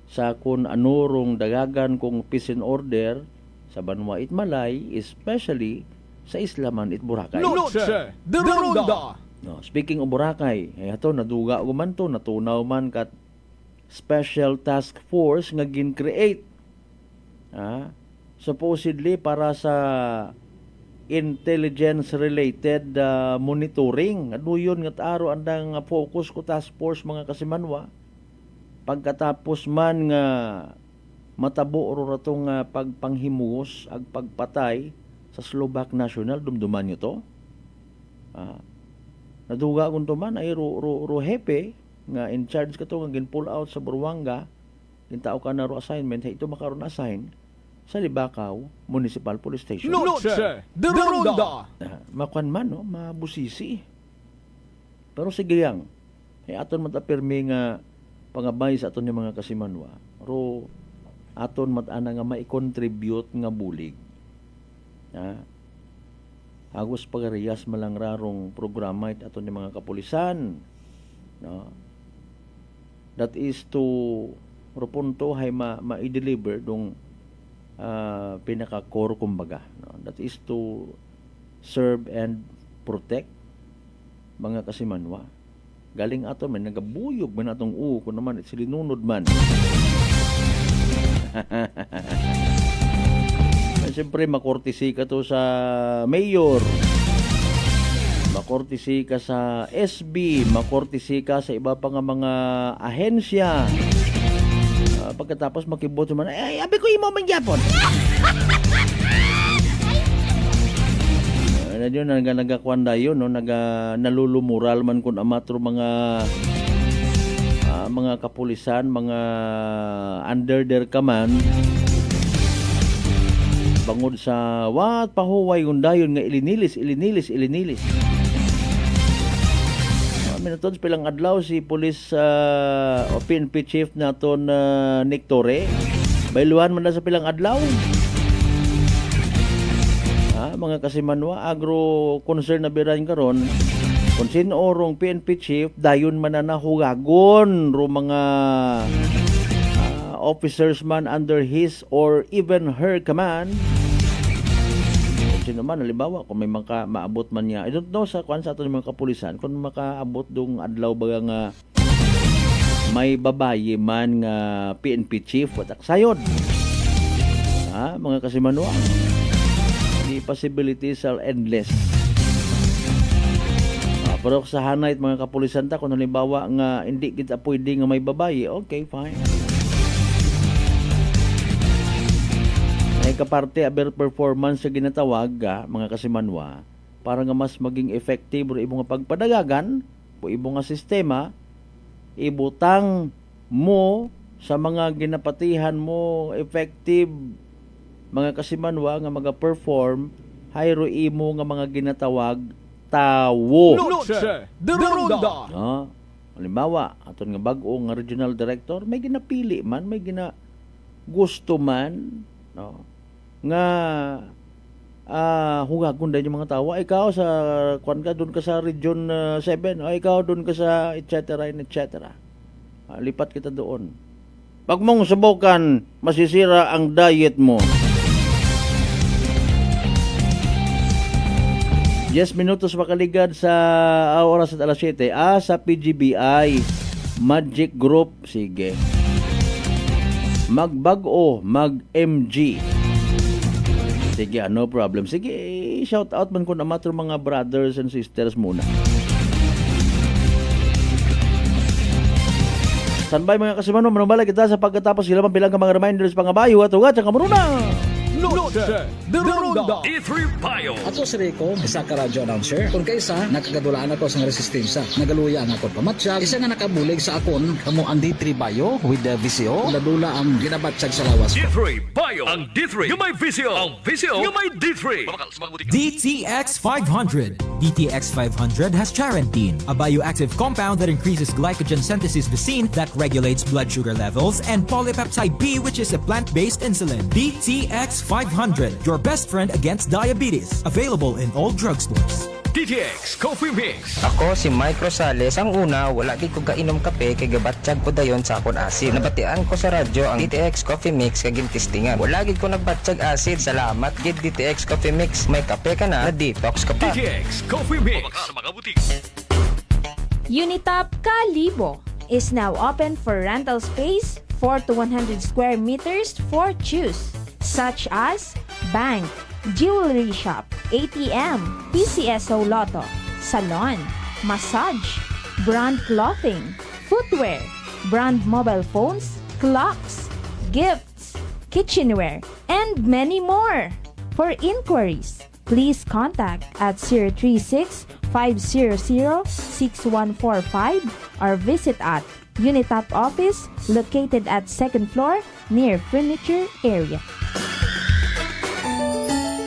sa kun anurong dagagan kung peace and order sa Banwa it Malay, especially sa Islaman it Boracay. Noche de Ronda. No, speaking of Boracay, ato naduga ko man to, natunaw man kat special task force nga gin-create. Supposedly para sa intelligence related monitoring. Ano yun nga taro andang focus ko task force mga kasimanwa. Pagkatapos man nga matabo ro ratong pagpanghimus ag pagpatay sa Slovak National, dumduman nyo to. Naduga kung to man ay ro hepe nga in charge ka to nga gin-pull out sa Buruanga, gintao ka na ro assignment, ito makaroon assign sa Libakaw Municipal Police Station. Noche de Ronda. Makuan man, no? Mabusisi. Pero sige yang, aton matapirmi nga pangabay sa aton yung mga kasimanwa, ro aton matana nga mai-contribute nga bulig. Agos pagariyas malang rarong programa it aton yung mga kapulisan. No? That is to rupunto hay ma-deliver dong pinaka-core kumbaga. No? That is to serve and protect mga kasimanwa. Galing ato man nagabuyog man atong kung naman it silinunod man. Siyempre makortisi ka to sa mayor, makortisi ka sa SB, makortisi ka sa iba pa nga mga ahensya. Pagkatapos makibot man, ay abi ko imo man gyapon. Na yun nagakwanda yun, no, nalulumural man kun amatro mga kapulisan, mga under their command, bangod sa wat pahuway dayon nga ilinilis. Minutod pilang adlaw si police o PNP chief naton Nick Torre, bayluhan man na sa pilang adlaw. Mga kasimanwa, agro concern na biran karon kung sino orong PNP chief dayon man na nahugagon ro mga officers man under his or even her command. Kung sino man, halimbawa kung may maabot man niya, I don't know sa kwan sa aton mga kapulisan kung makaabot dong adlaw baga nga may babaye man nga PNP chief watak sayod. Mga kasimanwa, the possibilities are endless. Pero sa hanay mga kapulisan ta kung halimbawa nga hindi kita pwede nga may babaye, okay, fine. Ay kaparte aber performance sa ginatawag mga kasimanwa para nga mas maging effective ro imo nga pagpadagagan o imo nga sistema, ibutang mo sa mga ginapatihan mo effective mga kasimanwa nga maga-perform hayro imo nga mga ginatawag tawo. Noche de Ronda. Halimbawa, aton nga bag-o nga regional director, may ginapili man, may gusto man, no, nga hugagon din yung mga tao. Ikaw sa kwan ka, doon ka sa region 7, o ikaw doon ka sa etc. Lipat kita doon. Pag mong subukan, masisira ang diet mo. 10 minutos makaligad sa oras at alas 7. Sa PGBI Magic Group, sige. Magbag-o, mag-MG. Sige, no problem. Sige, shout out man ko na matro mga brothers and sisters muna. Sanbay mga kasimano, manumbalay kita sa pagkatapos sila bilang ka mga reminders pangabayo at ugat sa kamaruna. The Ronda. D3 Bio. Ako si Rico, isa ka radio announcer. Kung kaysa, nakagadulaan ako sa resistensya. Nagaluya ang akong pamatsag. Isa nga nakabulig sa akon, kamo ang D3 Bio with the VCO. Nadula ang ginabatsag sa lawas ko. D3 Bio. Ang D3 yung may VCO. Ang VCO yung may D3. DTX 500. DTX 500 has charantine, a bioactive compound that increases glycogen synthesis vacine that regulates blood sugar levels, and polypeptide B, which is a plant-based insulin. DTX 500, your best friend against diabetes. Available in all drugstores. DTX Coffee Mix. Ako si Mike Rosales. Ang una, wala di ko kainom kape kay gabatsyag ko dayon sa akon acid. Nabatian ko sa radyo ang DTX Coffee Mix kay gintistingan. Wala gid ko nagbatsyag acid. Salamat gid DTX Coffee Mix. May kape ka na detox ka pa. DTX Coffee Mix. Sa mga butik. Unitop Kalibo is now open for rental space 4 to 100 square meters for choose, such as bank, jewelry shop, ATM, PCSO Lotto, salon, massage, brand clothing, footwear, brand mobile phones, clocks, gifts, kitchenware, and many more. For inquiries, please contact at 036-500-6145 or visit at Unitop office located at 2nd floor near furniture area.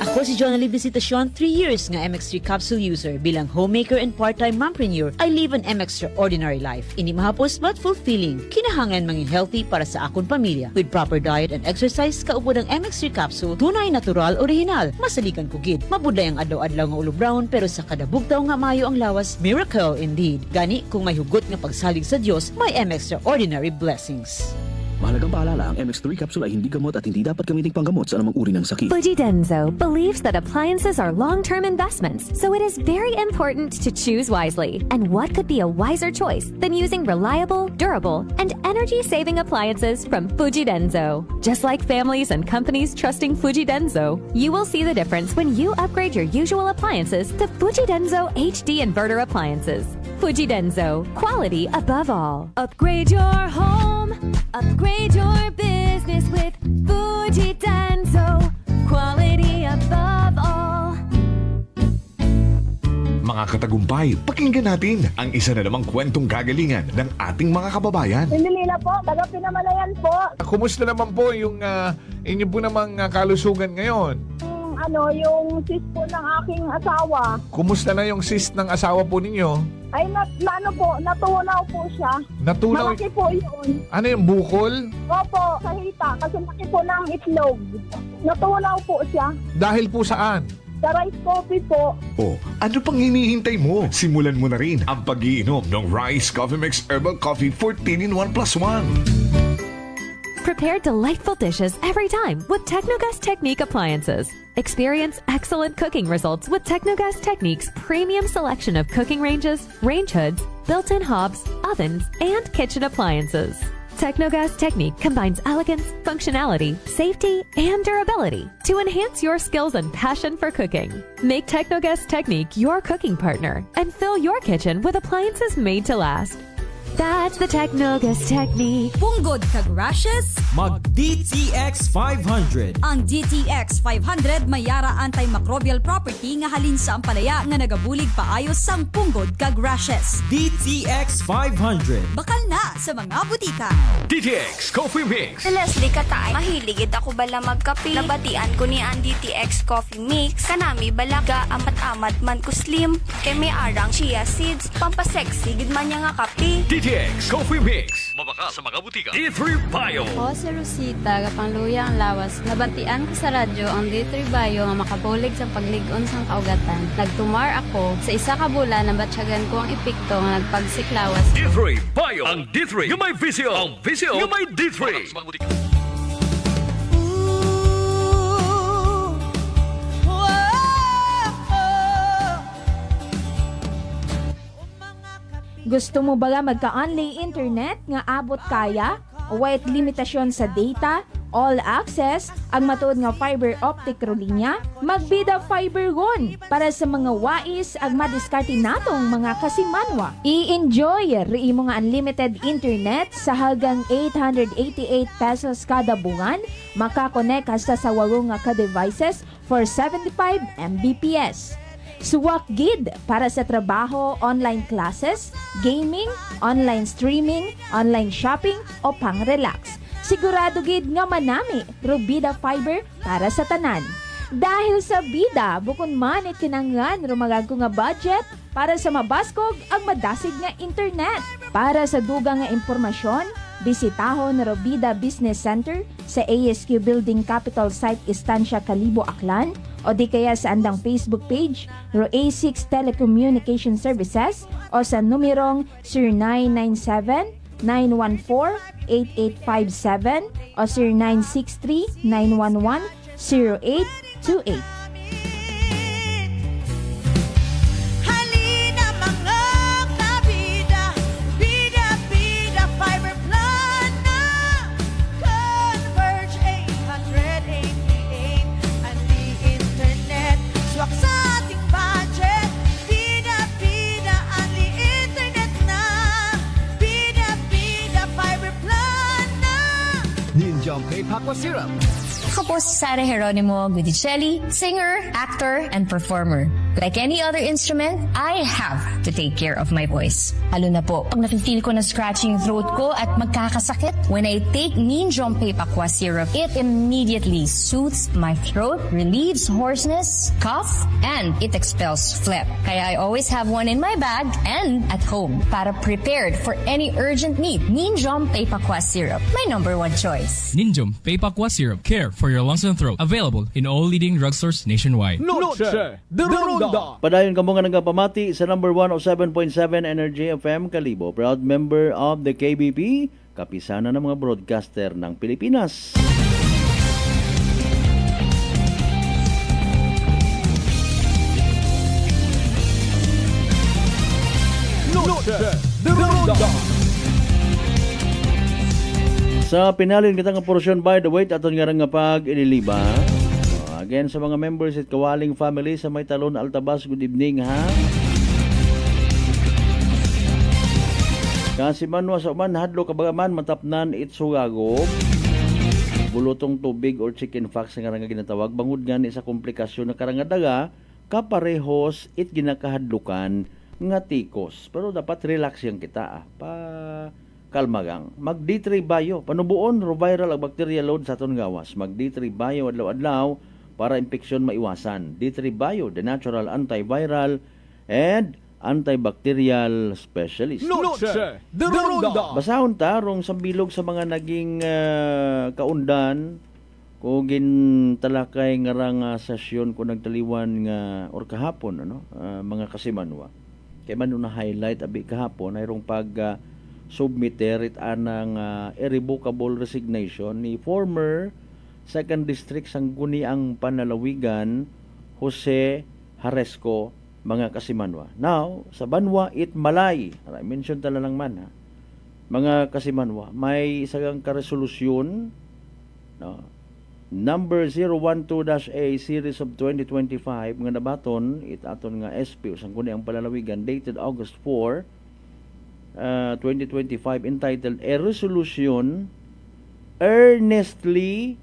Ako si Jonali Visitasyon, 3 years nga MX3 capsule user. Bilang homemaker and part-time mompreneur, I live an extraordinary life. Ini mahapos but fulfilling. Kinahanglan mangin healthy para sa akon pamilya. With proper diet and exercise, kaupo ng MX3 capsule, tunay, natural, original. Masalikan ko gid. Mabuday ang adlaw-adlaw nga ulo brown, pero sa kada bugtaw nga mayo ang lawas, miracle indeed. Gani, kung may hugot nga pagsalig sa Dios, may extraordinary blessings. Mahalagang paalala, ang MX3 capsule ay hindi gamot at hindi dapat gamiting panggamot sa anumang uri ng sakit. Fujidenzo believes that appliances are long-term investments, so it is very important to choose wisely. And what could be a wiser choice than using reliable, durable, and energy-saving appliances from Fujidenzo? Just like families and companies trusting Fujidenzo, you will see the difference when you upgrade your usual appliances to Fujidenzo HD inverter appliances. Fujidenzo, quality above all. Upgrade your home, upgrade your business with Fujidenzo, quality above all. Mga katagumpay, pakinggan natin ang isa na namang kwentong kagalingan ng ating mga kababayan. Pindilila po, taga Pinamalayan po. Kumusta naman po yung inyo po namang kalusugan ngayon? Yung cyst po ng aking asawa. Kumusta na yung cyst ng asawa po ninyo? Ay, natunaw po siya. Natunaw? Malaki po yun. Ano yung bukol? Opo, sa hita. Kasi laki po ng itlog. Natunaw po siya. Dahil po saan? Sa rice coffee po. Oh, ano pang hinihintay mo? Simulan mo na rin ang pag-iinom ng Rice Coffee Mix Herbal Coffee 14 in 1 plus 1. Prepare delightful dishes every time with Technogas Technique appliances. Experience excellent cooking results with Technogas Technique's premium selection of cooking ranges, range hoods, built-in hobs, ovens, and kitchen appliances. Technogas Technique combines elegance, functionality, safety, and durability to enhance your skills and passion for cooking. Make Technogas Technique your cooking partner and fill your kitchen with appliances made to last. That's the Technogas Technique. Punggod kag rashes? Mag DTX 500. Ang DTX 500 may yara antimicrobial property nga halin sa ampalaya nga nagabulig paayos sang punggod kag rashes. DTX 500. Bakal na sa mga butika. DTX Coffee Mix. Si Leslie Katay, mahiligid ako bala magkape. Nabatian ko ni ang DTX Coffee Mix. Kanami balaga amat-amat man ko slim. Kay may arang chia seeds. Pampasexy gid man niya nga kape. DTX Coffee Mix. Mabaka sa mga butika. D3 Bio. Ako si Rosita, kapangluya ang lawas. Nabatian ko sa radyo ang D3 Bio nga makabulig sa pagligon sang kaugatan. Nagtumar ako sa isa ka bulan na batsyagan ko ang epekto nga nagpagsiklawas. D3 Bio. Ang D3 yung may VCO. Ang VCO yung may D3. Mabaka sa mga butika. Gusto mo ba magka-online internet nga abot kaya? O wait limitasyon sa data? all access ang matuod nga fiber optic linya, magbida fiber gon para sa mga wais ang madiskarte natong mga kasimanwa. I-enjoy ri imo nga unlimited internet sa halagang 888 pesos kada buwan, makakonek hasta sa 8 nga ka-devices for 75 Mbps. Suwak gid para sa trabaho, online classes, gaming, online streaming, online shopping o pang-relax. Sigurado gid nga manami Rubida Fiber para sa tanan. Dahil sa bida, bukod man itinangan rumagag nga budget para sa mabaskog ang madasig nga internet. Para sa dugang nga impormasyon, bisitahon na Robida Business Center sa ASQ Building Capital Site Estancia Calibo, Aklan o di kaya sa andang Facebook page ro A6 Telecommunication Services o sa numerong 0997-914-8857 o 0963-911-0828. Aqua Syrup. Ako po si Sara Geronimo Guidicelli, singer, actor, and performer. Like any other instrument, I have to take care of my voice. Lalo na po, pag nafe-feel ko na scratching yung throat ko at magkakasakit, when I take Neem Jompay Aqua Syrup, it immediately soothes my throat, relieves hoarseness, cough, and it expels phlegm. Kaya I always have one in my bag and at home para prepared for any urgent need. Neem Jompay Aqua Syrup, my #1 choice. Ninjom Pepakwa Syrup. Care for your lungs and throat. Available in all leading drugstores nationwide. Noche de Ronda. Padayon kamo nga nagapamati sa number 107.7 Energy FM Kalibo. Proud member of the KBP, kapisana ng mga broadcaster ng Pilipinas. Noche de Ronda. Sa pinalin kita nga porsyon, by the way, aton nga nga pag-iniliba. Again, sa mga members at Kawaling family sa May Talon, Altabas, good evening ha. Kasi manwa sa uman, hadlo kabagaman, matapnan itsugagog. Bulutong tubig or chicken fox nga nga ginatawag. Bangod nga ni sa komplikasyon na karangadaga, kaparehos it ginakahadlukan nga tikos. Pero dapat relax yang kita kalmagang. Mag D3 Bio, panubuon roviral ang bacteria load sa aton gawas. Mag D3 Bio adlaw-adlaw para infeksyon maiwasan. D3 Bio, the natural antiviral and antibacterial specialist. Noche de Ronda. Basahon ta rong sambilog sa mga naging kaundan ko gintalakay nga rang sesyon ko nagtaliwan nga or kahapon mga kasimanwa. Kay man na highlight abi kahapon ayrong pag submiter it anang irrevocable resignation ni former 2nd District Sangguniang Panalawigan Jose Haresco, mga kasimanwa. Now, sa Banwa it Malay, I mention tala lang man ha, mga kasimanwa, may isang karesolusyon number 012-A series of 2025 nga nabaton it aton nga SP Sangguniang Panalawigan dated August 4 2025 entitled A Resolution Earnestly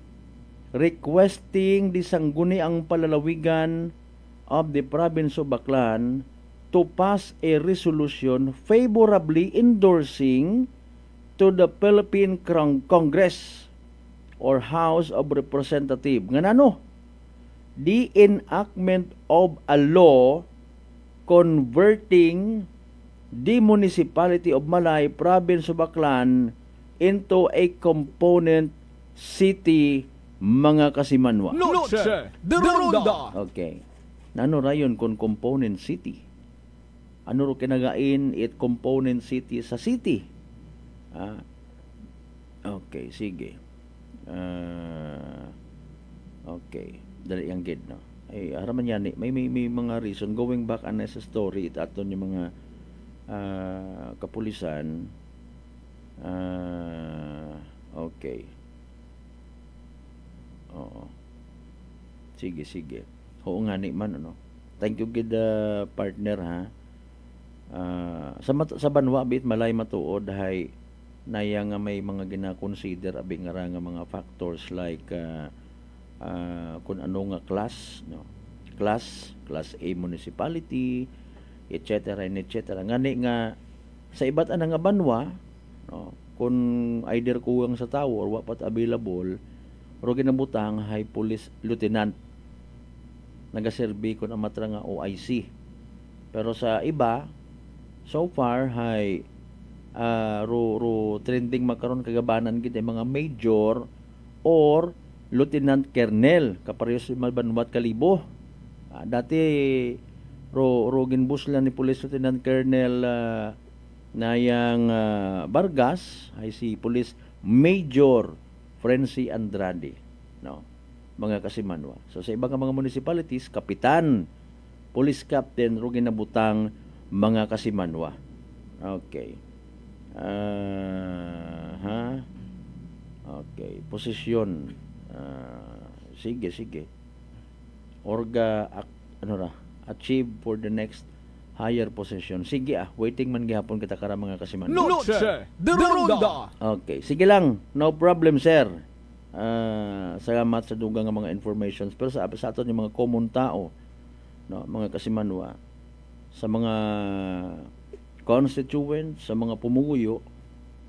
Requesting the Sangguniang Palalawigan of the Province of Baclan to pass a resolution favorably endorsing to the Philippine Congress or House of Representatives nga nano the enactment of a law converting the Municipality of Malay, Province of Baclan into a component city, mga kasimanwa. Noche de Ronda. Okay. Nano rayon kon component city? Ano ro kinagain it component city sa city? Okay, sige. Okay. Dali yang gid no. Ay haraman yan may mga reason going back an sa story it aton yung mga kapulisan. Okay. Oo. Sige. Oo nga ni man, ano. Thank you, gid partner, ha. Sa banwa, bit malay matuod, hay, naya nga may mga gina-consider, abi nga ra nga mga factors like, kung ano nga class, no. Class A municipality, etc. Ngani nga, sa iba't anang nga banwa, no, kung either kuwang sa tao or wapat available, pero ginabutang high police lieutenant nagaserbi kun amatra nga OIC. Pero sa iba, so far hay ro trending makaron kagabanan gid mga major or lieutenant colonel kaparehas sa Banwat Kalibo. Dati ro ginbuslan ni Police Lieutenant Colonel Nayang Vargas ay si Police Major Frenzy Andrade, no, mga kasimanwa. So sa ibang mga municipalities, kapitan, police captain, ro ginabutang mga kasimanwa. Okay. Okay, posisyon. Sige. Orga achieve for the next higher position. Sige waiting man gihapon kita kara mga kasimanwa. Noche de Ronda. Okay, sige lang. No problem, sir. Salamat sa dugang nga mga informations. Pero sa aton yung mga common tao, no, mga kasimanwa, sa mga constituents, sa mga pumuyo,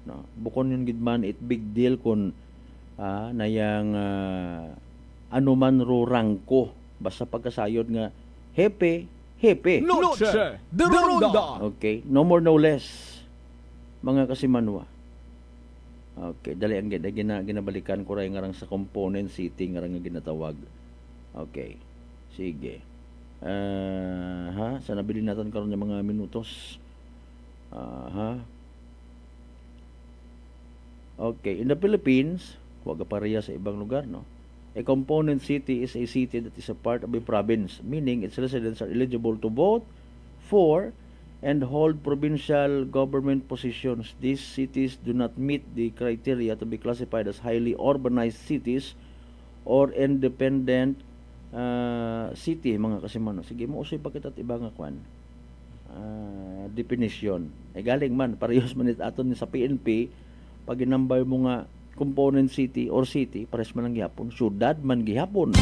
no, bukon yun gidman, it big deal kung nayang anuman ro rangko. Basta pagkasayod nga, hepe. Noche de Ronda. Okay, no more no less, mga kasimanwa. Okay, dali ang ginabalikan ko rin nga sa component city nga ginatawag. Okay, sige. Sa nabili natin karon ng mga minutos. Okay, in the Philippines, huwag pareha sa ibang lugar, no? A component city is a city that is a part of a province, meaning its residents are eligible to vote for and hold provincial government positions. These cities do not meet the criteria to be classified as highly urbanized cities or independent city, mga kasimano. Sige mo, usoy pa kita ibang kwan. Definition. Galing man, parehas man aton sa PNP, pag inambay mo nga component city or city, pares man ang gihapon, syudad man gihapon.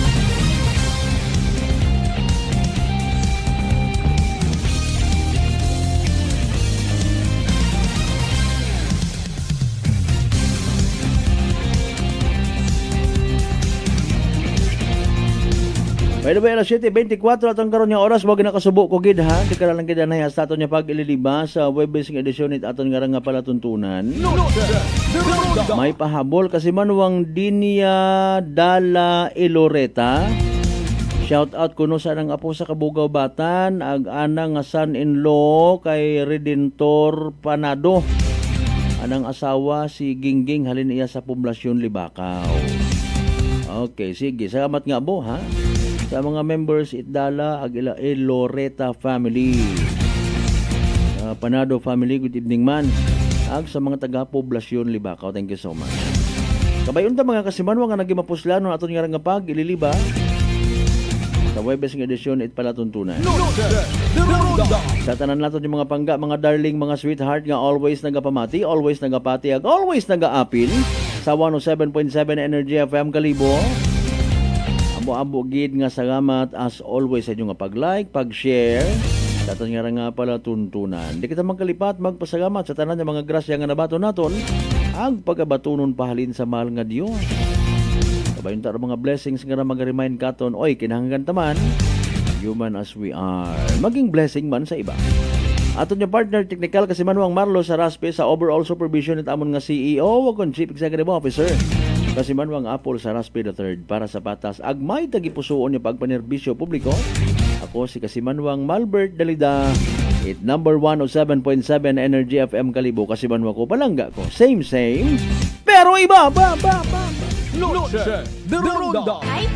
By the way, alas 7:24 atong karon nga oras, wag nakasubo ko gid ha. Di ka lang gid na sa aton nya pag-ililiba sa web-based edisyon nit aton nga nga palatuntunan. May pahabol kasi manuwang Dinia Dala Iloreta. Shout out kuno sa nang apo sa Kabugaw Batan, ag ana nga son-in-law kay Redentor Panado. Anang asawa si Gingging halin iya sa poblasyon Libakaw. Okay, sige. Salamat nga bo ha. Sa mga members Itdala Agila Loreta family, Panado family, good evening man. Ag sa mga taga-poblasyon Libakaw, thank you so much. Kabayon ta mga kasimanwa nga nagimapuslan no aton nga pag ililiba sa webes ng edisyon it palatuntunan. Sa tanan naton yung mga pangga, mga darling, mga sweetheart nga always nagapamati, always nagapati, ag always nagaapil sa 107.7 Energy FM Kalibo. Amo gid nga salamat as always sa inyo nga pag-like, pag-share. Daton nga pala tuntunan. Di kita magkalipat magpasalamat sa tanan ng mga grasya nga nabato naton. Ang pagabatunon pahalin sa mahal nga Dios. Kabayon ta mga blessings nga mag-remind katon, oy kinahanglan taman human as we are. Maging blessing man sa iba. Aton yung partner technical kasi manuang Marlo Saraspe sa overall supervision at amon nga CEO o Chief Executive Officer. Kasi manuang Apple Saraspe III para sa patas agmay tagipusoon yung pagpanerbisyo publiko. Ako si Kasimanwang Malbert Dalida, it number 107.7 Energy FM Kalibo. Kasimanwang ko palangga ko. Same, pero iba. Noche de Ronda. Ay,